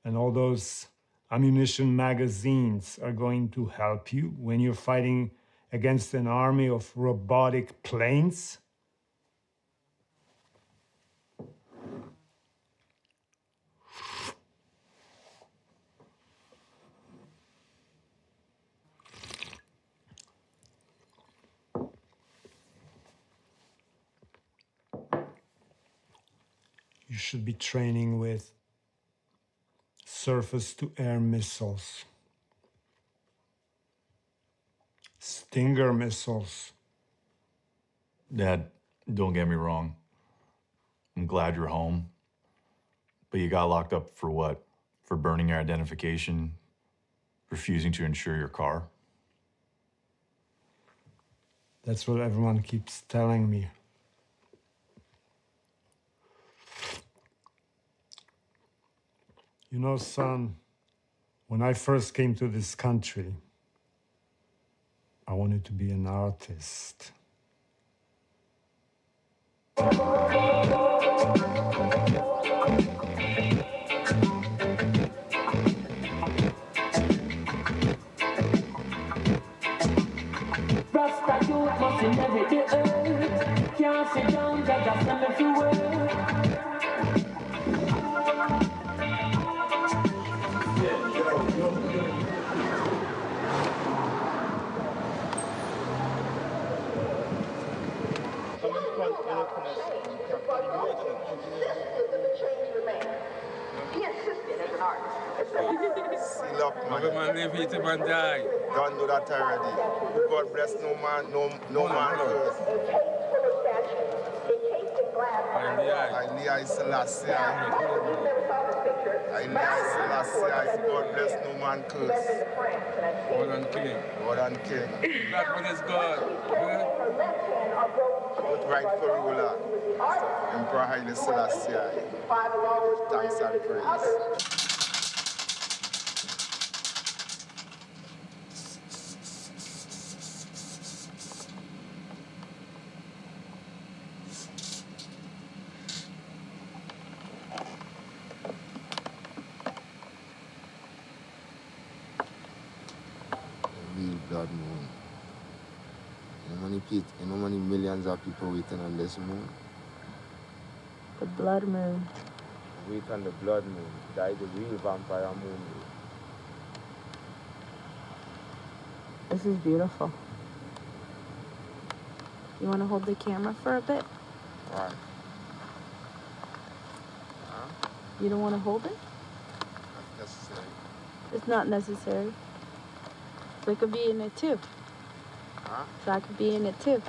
[SPEAKER 16] and all those ammunition magazines are going to help you when you're fighting against an army of robotic planes? You should be training with surface-to-air missiles, Stinger missiles.
[SPEAKER 23] Dad, don't get me wrong. I'm glad you're home. But you got locked up for what? For burning your identification, refusing to insure your car?
[SPEAKER 16] That's what everyone keeps telling me. You know, son, when I first came to this country, I wanted to be an artist.
[SPEAKER 12] Rasta youth must inherit the earth. Can't sit down, just send me through work.
[SPEAKER 21] Seal up, man. Man, leave it and die. Don't do that already. God bless no man, no man curse. I Selassie. God bless no man curse. God and king. God and king. Black man is God. But rightful ruler, Emperor Haile Selassie. Thanks and praise.
[SPEAKER 13] Blood moon. You know how many millions of people waiting on this moon?
[SPEAKER 3] The blood moon.
[SPEAKER 13] Wait on the blood moon. Die the real vampire moon.
[SPEAKER 3] This is beautiful. You want to hold the camera for a bit?
[SPEAKER 13] Why? Huh?
[SPEAKER 3] You don't want to hold it?
[SPEAKER 13] Not necessary.
[SPEAKER 3] It's not necessary. So I could be in it too.
[SPEAKER 13] Huh?
[SPEAKER 3] So I could be in it too.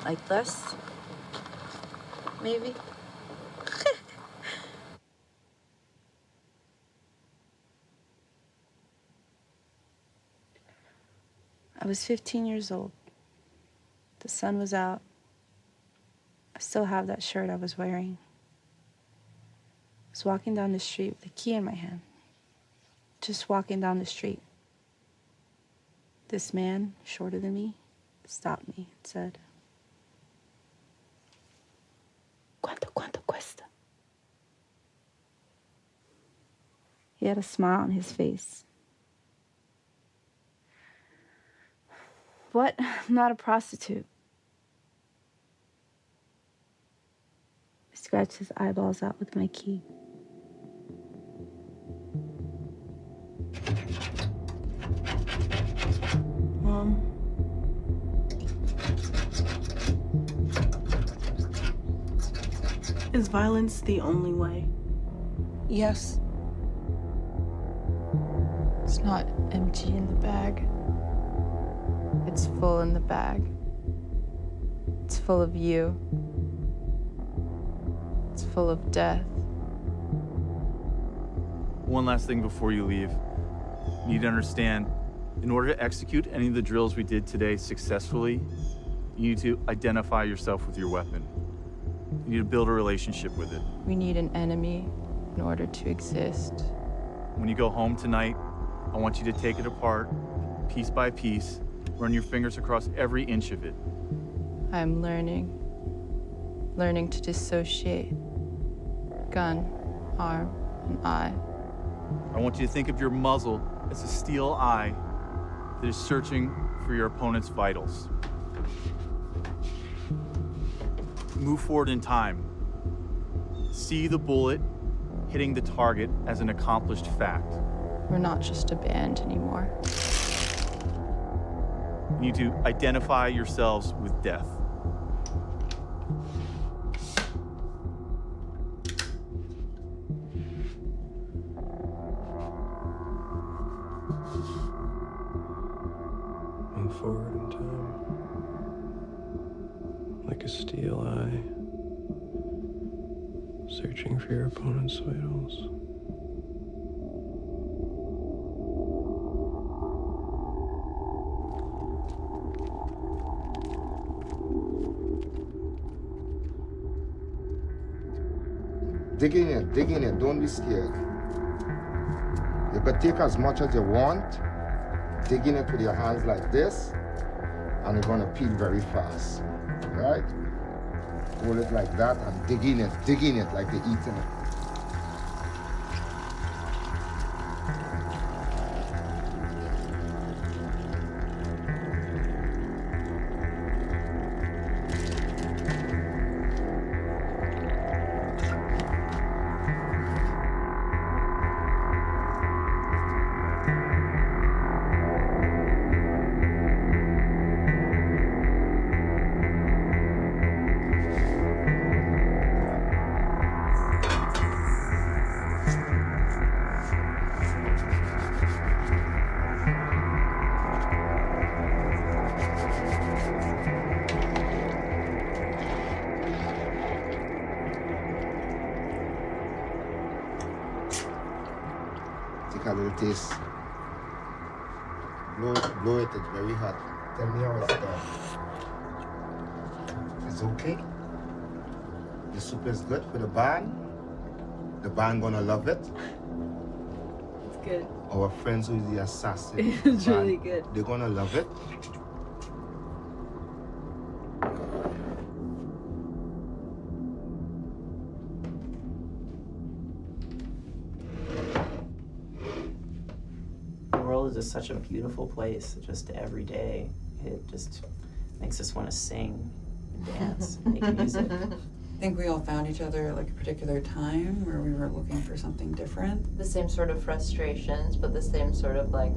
[SPEAKER 3] Like this. Maybe. I was 15 years old. The sun was out. I still have that shirt I was wearing. I was walking down the street with a key in my hand. Just walking down the street. This man, shorter than me, stopped me and said, "Quanto cuesta?" He had a smile on his face. What? I'm not a prostitute. I scratched his eyeballs out with my key. Mom.
[SPEAKER 11] Is violence the only way?
[SPEAKER 1] Yes. It's not empty in the bag. It's full in the bag. It's full of you. It's full of death.
[SPEAKER 22] One last thing before you leave. You need to understand, in order to execute any of the drills we did today successfully, you need to identify yourself with your weapon. You need to build a relationship with it.
[SPEAKER 1] We need an enemy in order to exist.
[SPEAKER 22] When you go home tonight, I want you to take it apart, piece by piece, run your fingers across every inch of it.
[SPEAKER 1] I'm learning to dissociate gun, arm, and eye.
[SPEAKER 22] I want you to think of your muzzle as a steel eye that is searching for your opponent's vitals. Move forward in time. See the bullet hitting the target as an accomplished fact.
[SPEAKER 1] We're not just a band anymore.
[SPEAKER 22] You need to identify yourselves with death.
[SPEAKER 14] Move forward in time, like a steel eye, searching for your opponent's vitals.
[SPEAKER 21] dig in it, don't be scared. You could take as much as you want, dig in it with your hands like this, and it's gonna peel very fast, right? Hold it like that and dig in it like you're eating it. Take a little taste. Blow it, it's very hot. Tell me how it's done. It's okay? The soup is good for the band? The band gonna love it?
[SPEAKER 4] It's good.
[SPEAKER 21] Our friends who's the assassin.
[SPEAKER 4] It's
[SPEAKER 21] band,
[SPEAKER 4] really good.
[SPEAKER 21] They're gonna love it.
[SPEAKER 5] The world is just such a beautiful place. Just every day, it just makes us want to sing, and dance, and make music.
[SPEAKER 2] I think we all found each other at like a particular time where we were looking for something different.
[SPEAKER 4] The same sort of frustrations, but the same sort of like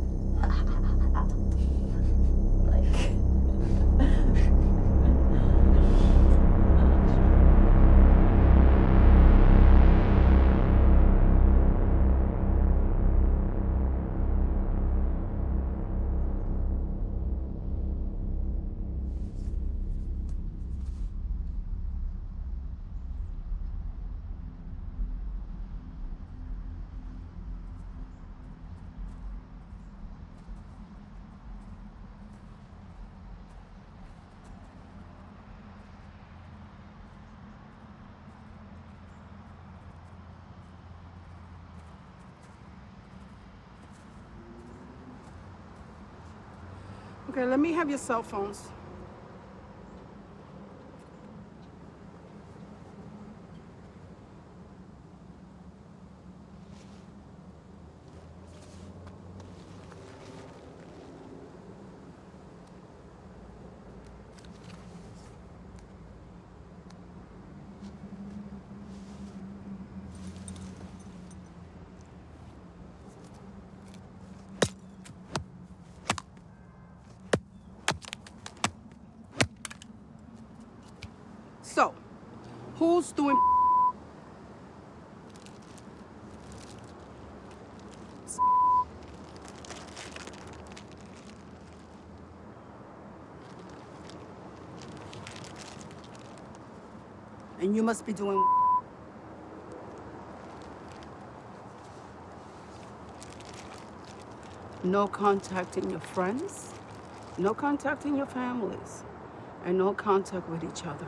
[SPEAKER 11] Okay, let me have your cell phones. So, who's doing and you must be doing no contacting your friends, no contacting your families, and no contact with each other.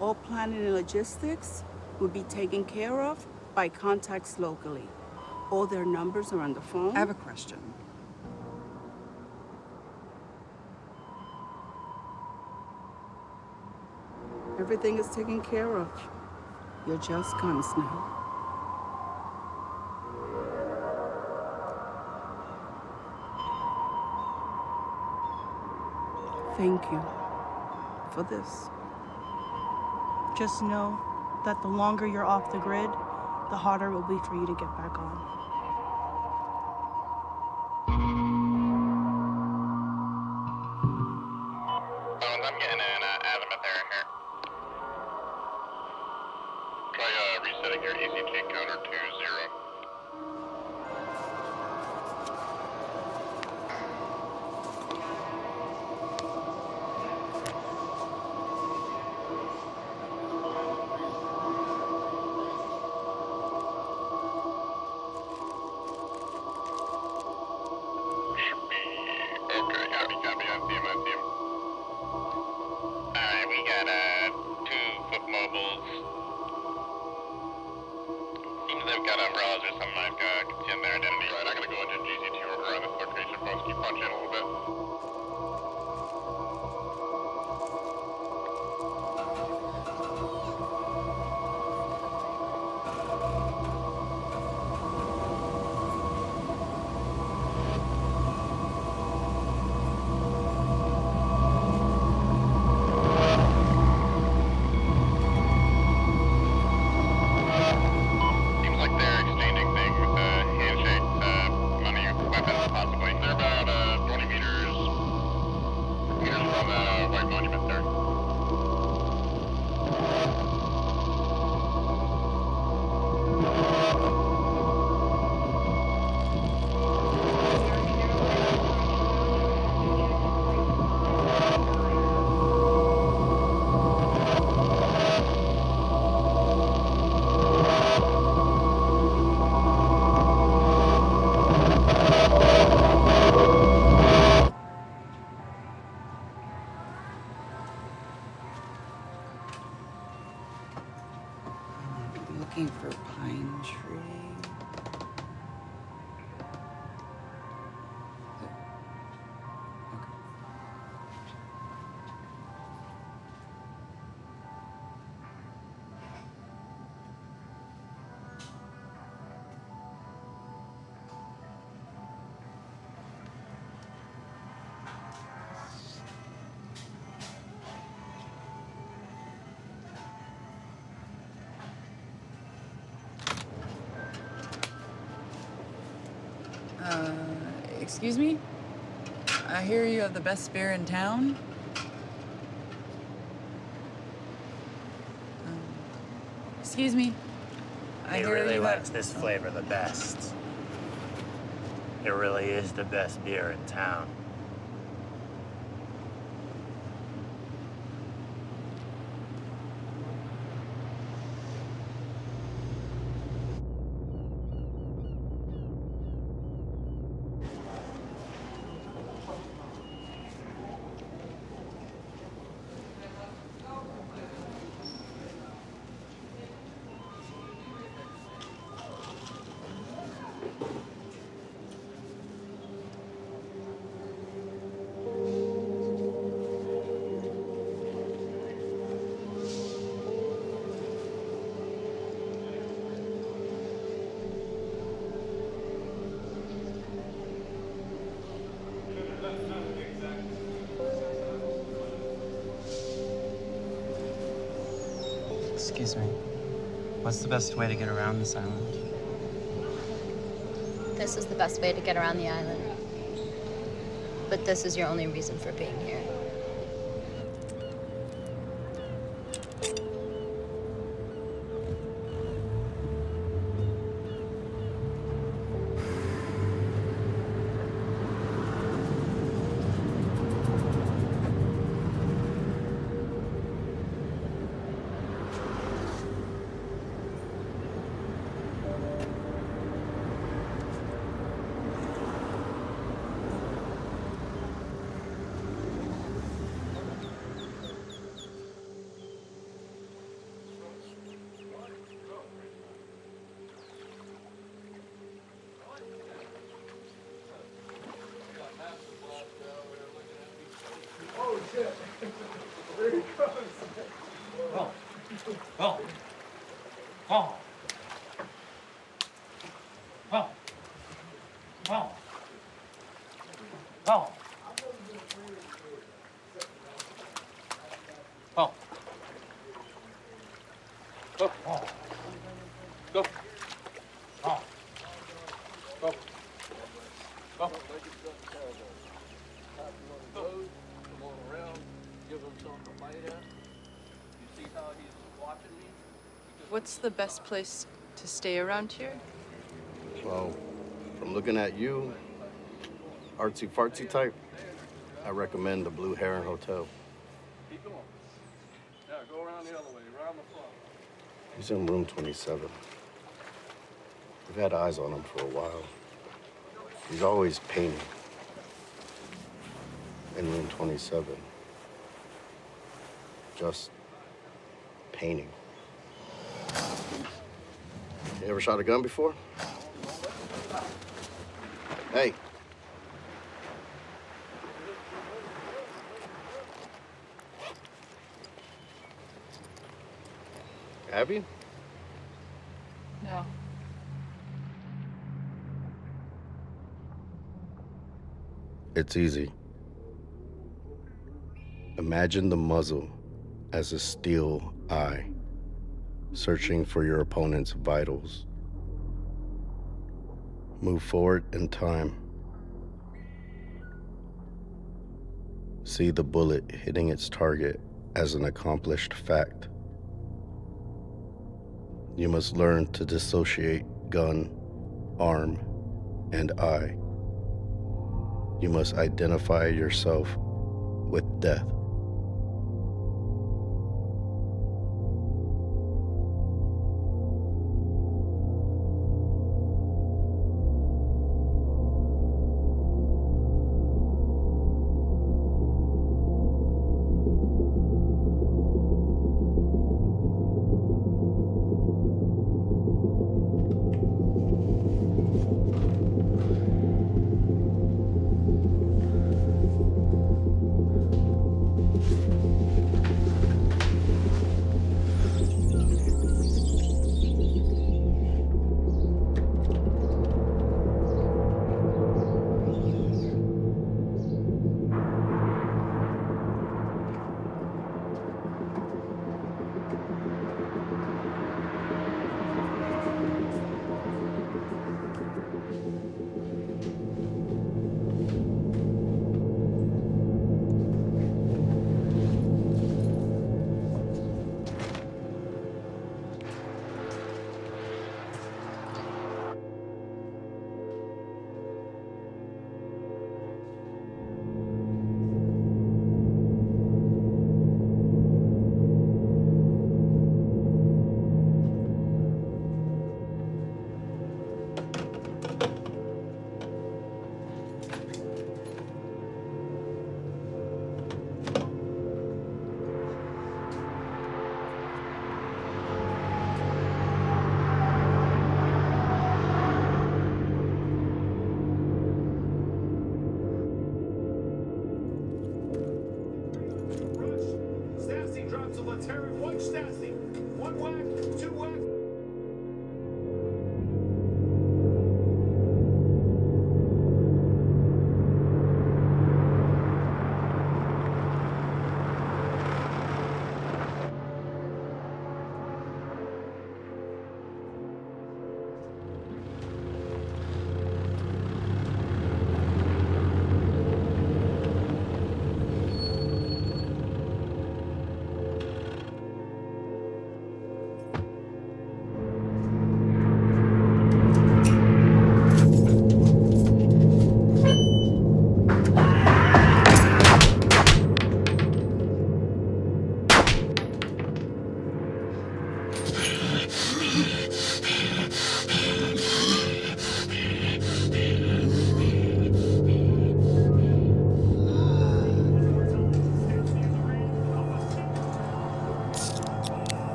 [SPEAKER 11] All planning and logistics will be taken care of by contacts locally. All their numbers are on the phone.
[SPEAKER 2] I have a question.
[SPEAKER 11] Everything is taken care of. You're just guns now. Thank you for this.
[SPEAKER 17] Just know that the longer you're off the grid, the harder it will be for you to get back on.
[SPEAKER 18] I'm getting an azimuth error here. Try resetting your ECT counter to 0. once you punch in a little bit. Seems like they're exchanging things, handshakes, money, weapons, possibly. They're about 20 meters from the white monument there.
[SPEAKER 2] I'm looking for pine tree. Excuse me? I hear you have the best beer in town. Excuse me?
[SPEAKER 6] He really likes this flavor the best. It really is the best beer in town.
[SPEAKER 5] Excuse me. What's the best way to get around this island?
[SPEAKER 19] This is the best way to get around the island. But this is your only reason for being here.
[SPEAKER 12] There he goes. Oh. Oh. Oh. Oh. Oh. Oh. Go. Oh. Go. Oh. Go. Go. Come on around, give him something to bite at. You see how he's watching me?
[SPEAKER 1] What's the best place to stay around here?
[SPEAKER 20] Well, from looking at you, artsy-fartsy type, I recommend the Blue Heron Hotel.
[SPEAKER 12] Keep going. Now go around the other way, around the front.
[SPEAKER 20] He's in room 27. We've had eyes on him for a while. He's always painting. In room 27. Just painting. You ever shot a gun before? Hey, Abby?
[SPEAKER 1] No.
[SPEAKER 20] It's easy. Imagine the muzzle as a steel eye, searching for your opponent's vitals. Move forward in time. See the bullet hitting its target as an accomplished fact. You must learn to dissociate gun, arm, and eye. You must identify yourself with death.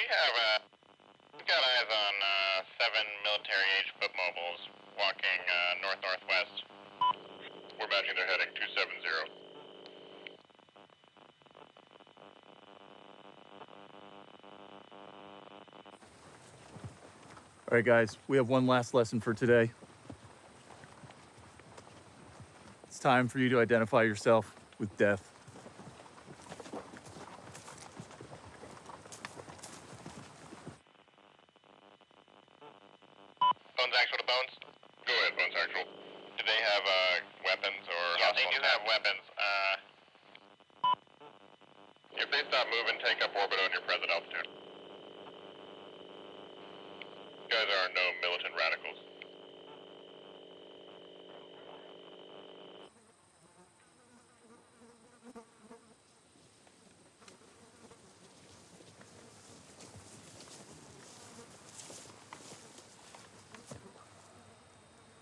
[SPEAKER 18] We've got eyes on 7 military-age foot mobiles walking north-northwest. We're matching their heading 270.
[SPEAKER 22] All right, guys, we have one last lesson for today. It's time for you to identify yourself with death.
[SPEAKER 18] Bones actual to bones? Go ahead, bones actual. Do they have weapons or? Yeah, they do have weapons. If they stop moving, take up orbit on your present altitude. You guys are no militant radicals.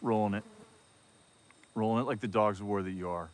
[SPEAKER 22] Rolling it. Rolling it like the dogs of war that you are.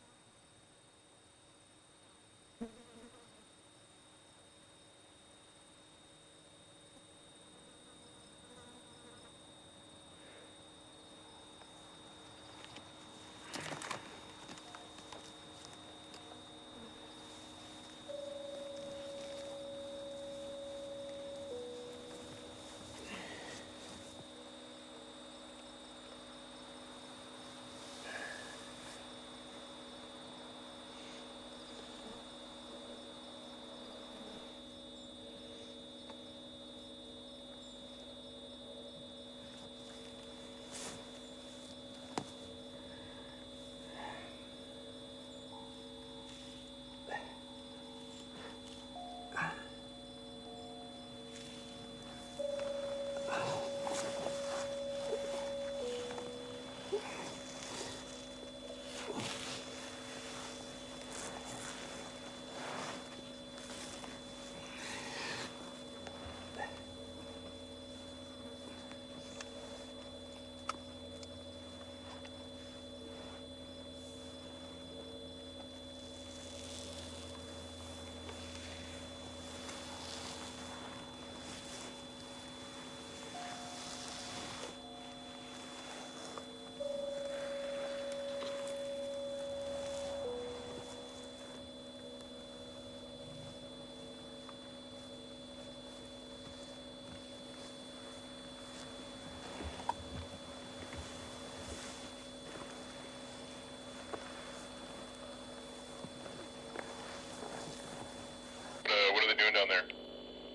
[SPEAKER 18] What are they doing down there?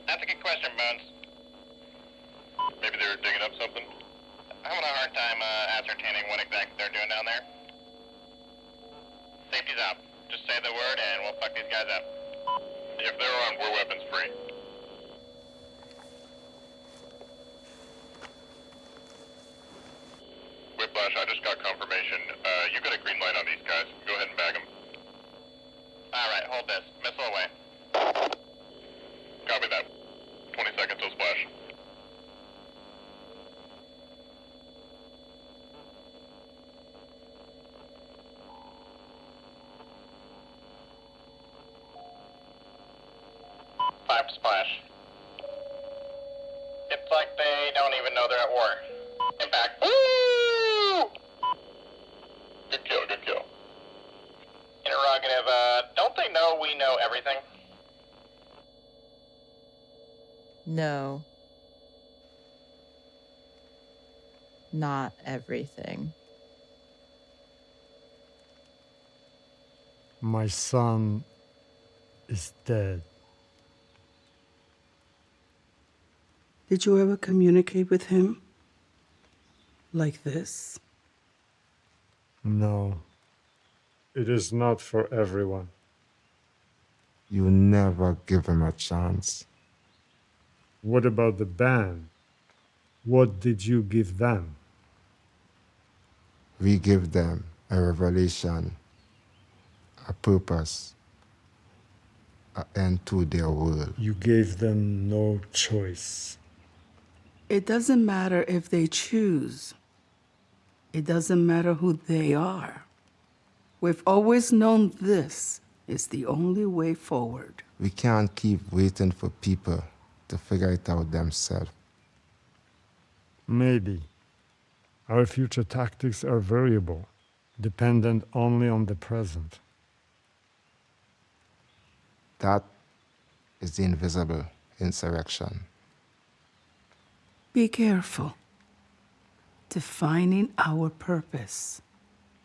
[SPEAKER 18] That's a good question, Bones. Maybe they're digging up something? I'm having a hard time ascertaining what exactly they're doing down there. Safety's out. Just say the word and we'll fuck these guys up. If they're armed, we're weapons free. Whiplash, I just got confirmation. You got a green light on these guys. Go ahead and bag them. Alright, hold this. Missile away. Copy that. 20 seconds till splash. Five to splash. It's like they don't even know they're at war. Impact. Woo! Good kill, good kill. Interrogative, don't they know we know everything?
[SPEAKER 1] No. Not everything.
[SPEAKER 16] My son is dead.
[SPEAKER 11] Did you ever communicate with him? Like this?
[SPEAKER 16] No. It is not for everyone.
[SPEAKER 13] You never give him a chance.
[SPEAKER 16] What about the band? What did you give them?
[SPEAKER 13] We give them a revelation, a purpose, an end to their world.
[SPEAKER 16] You gave them no choice.
[SPEAKER 11] It doesn't matter if they choose. It doesn't matter who they are. We've always known this is the only way forward.
[SPEAKER 13] We can't keep waiting for people to figure it out themselves.
[SPEAKER 16] Maybe. Our future tactics are variable, dependent only on the present.
[SPEAKER 13] That is the invisible insurrection.
[SPEAKER 7] Be careful. Defining our purpose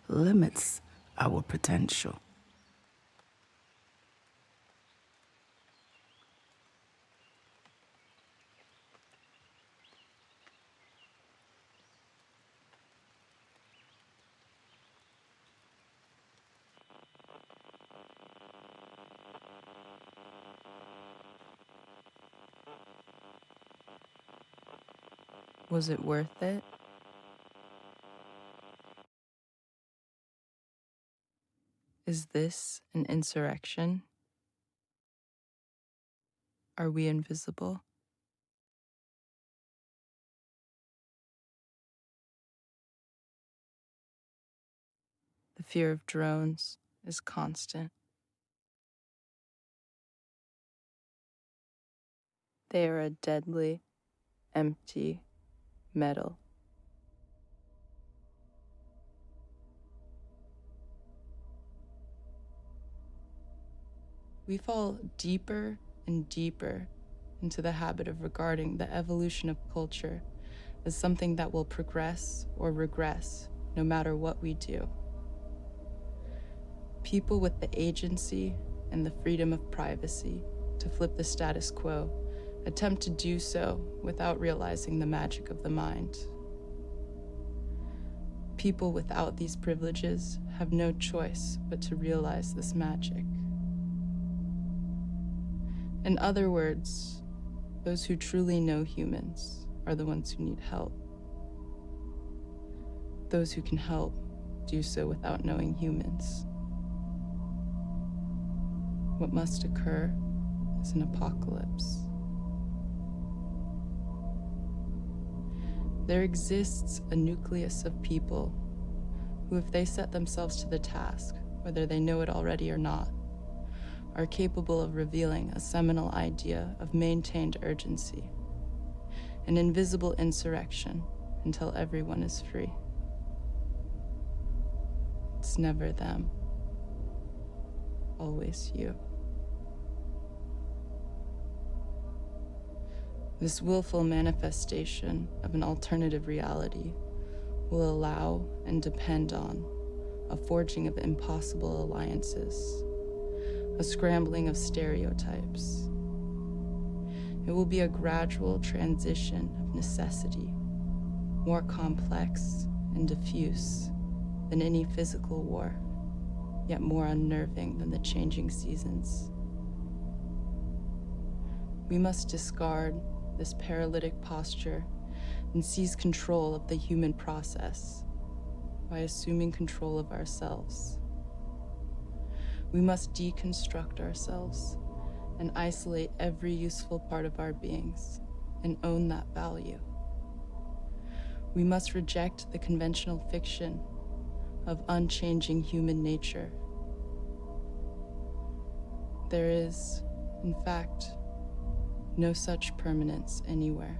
[SPEAKER 7] limits our potential.
[SPEAKER 1] Was it worth it? Is this an insurrection? Are we invisible? The fear of drones is constant. They are a deadly, empty metal. We fall deeper and deeper into the habit of regarding the evolution of culture as something that will progress or regress no matter what we do. People with the agency and the freedom of privacy to flip the status quo attempt to do so without realizing the magic of the mind. People without these privileges have no choice but to realize this magic. In other words, those who truly know humans are the ones who need help. Those who can help do so without knowing humans. What must occur is an apocalypse. There exists a nucleus of people who, if they set themselves to the task, whether they know it already or not, are capable of revealing a seminal idea of maintained urgency, an invisible insurrection until everyone is free. It's never them, always you. This willful manifestation of an alternative reality will allow and depend on a forging of impossible alliances, a scrambling of stereotypes. It will be a gradual transition of necessity, more complex and diffuse than any physical war, yet more unnerving than the changing seasons. We must discard this paralytic posture and seize control of the human process by assuming control of ourselves. We must deconstruct ourselves and isolate every useful part of our beings and own that value. We must reject the conventional fiction of unchanging human nature. There is, in fact, no such permanence anywhere.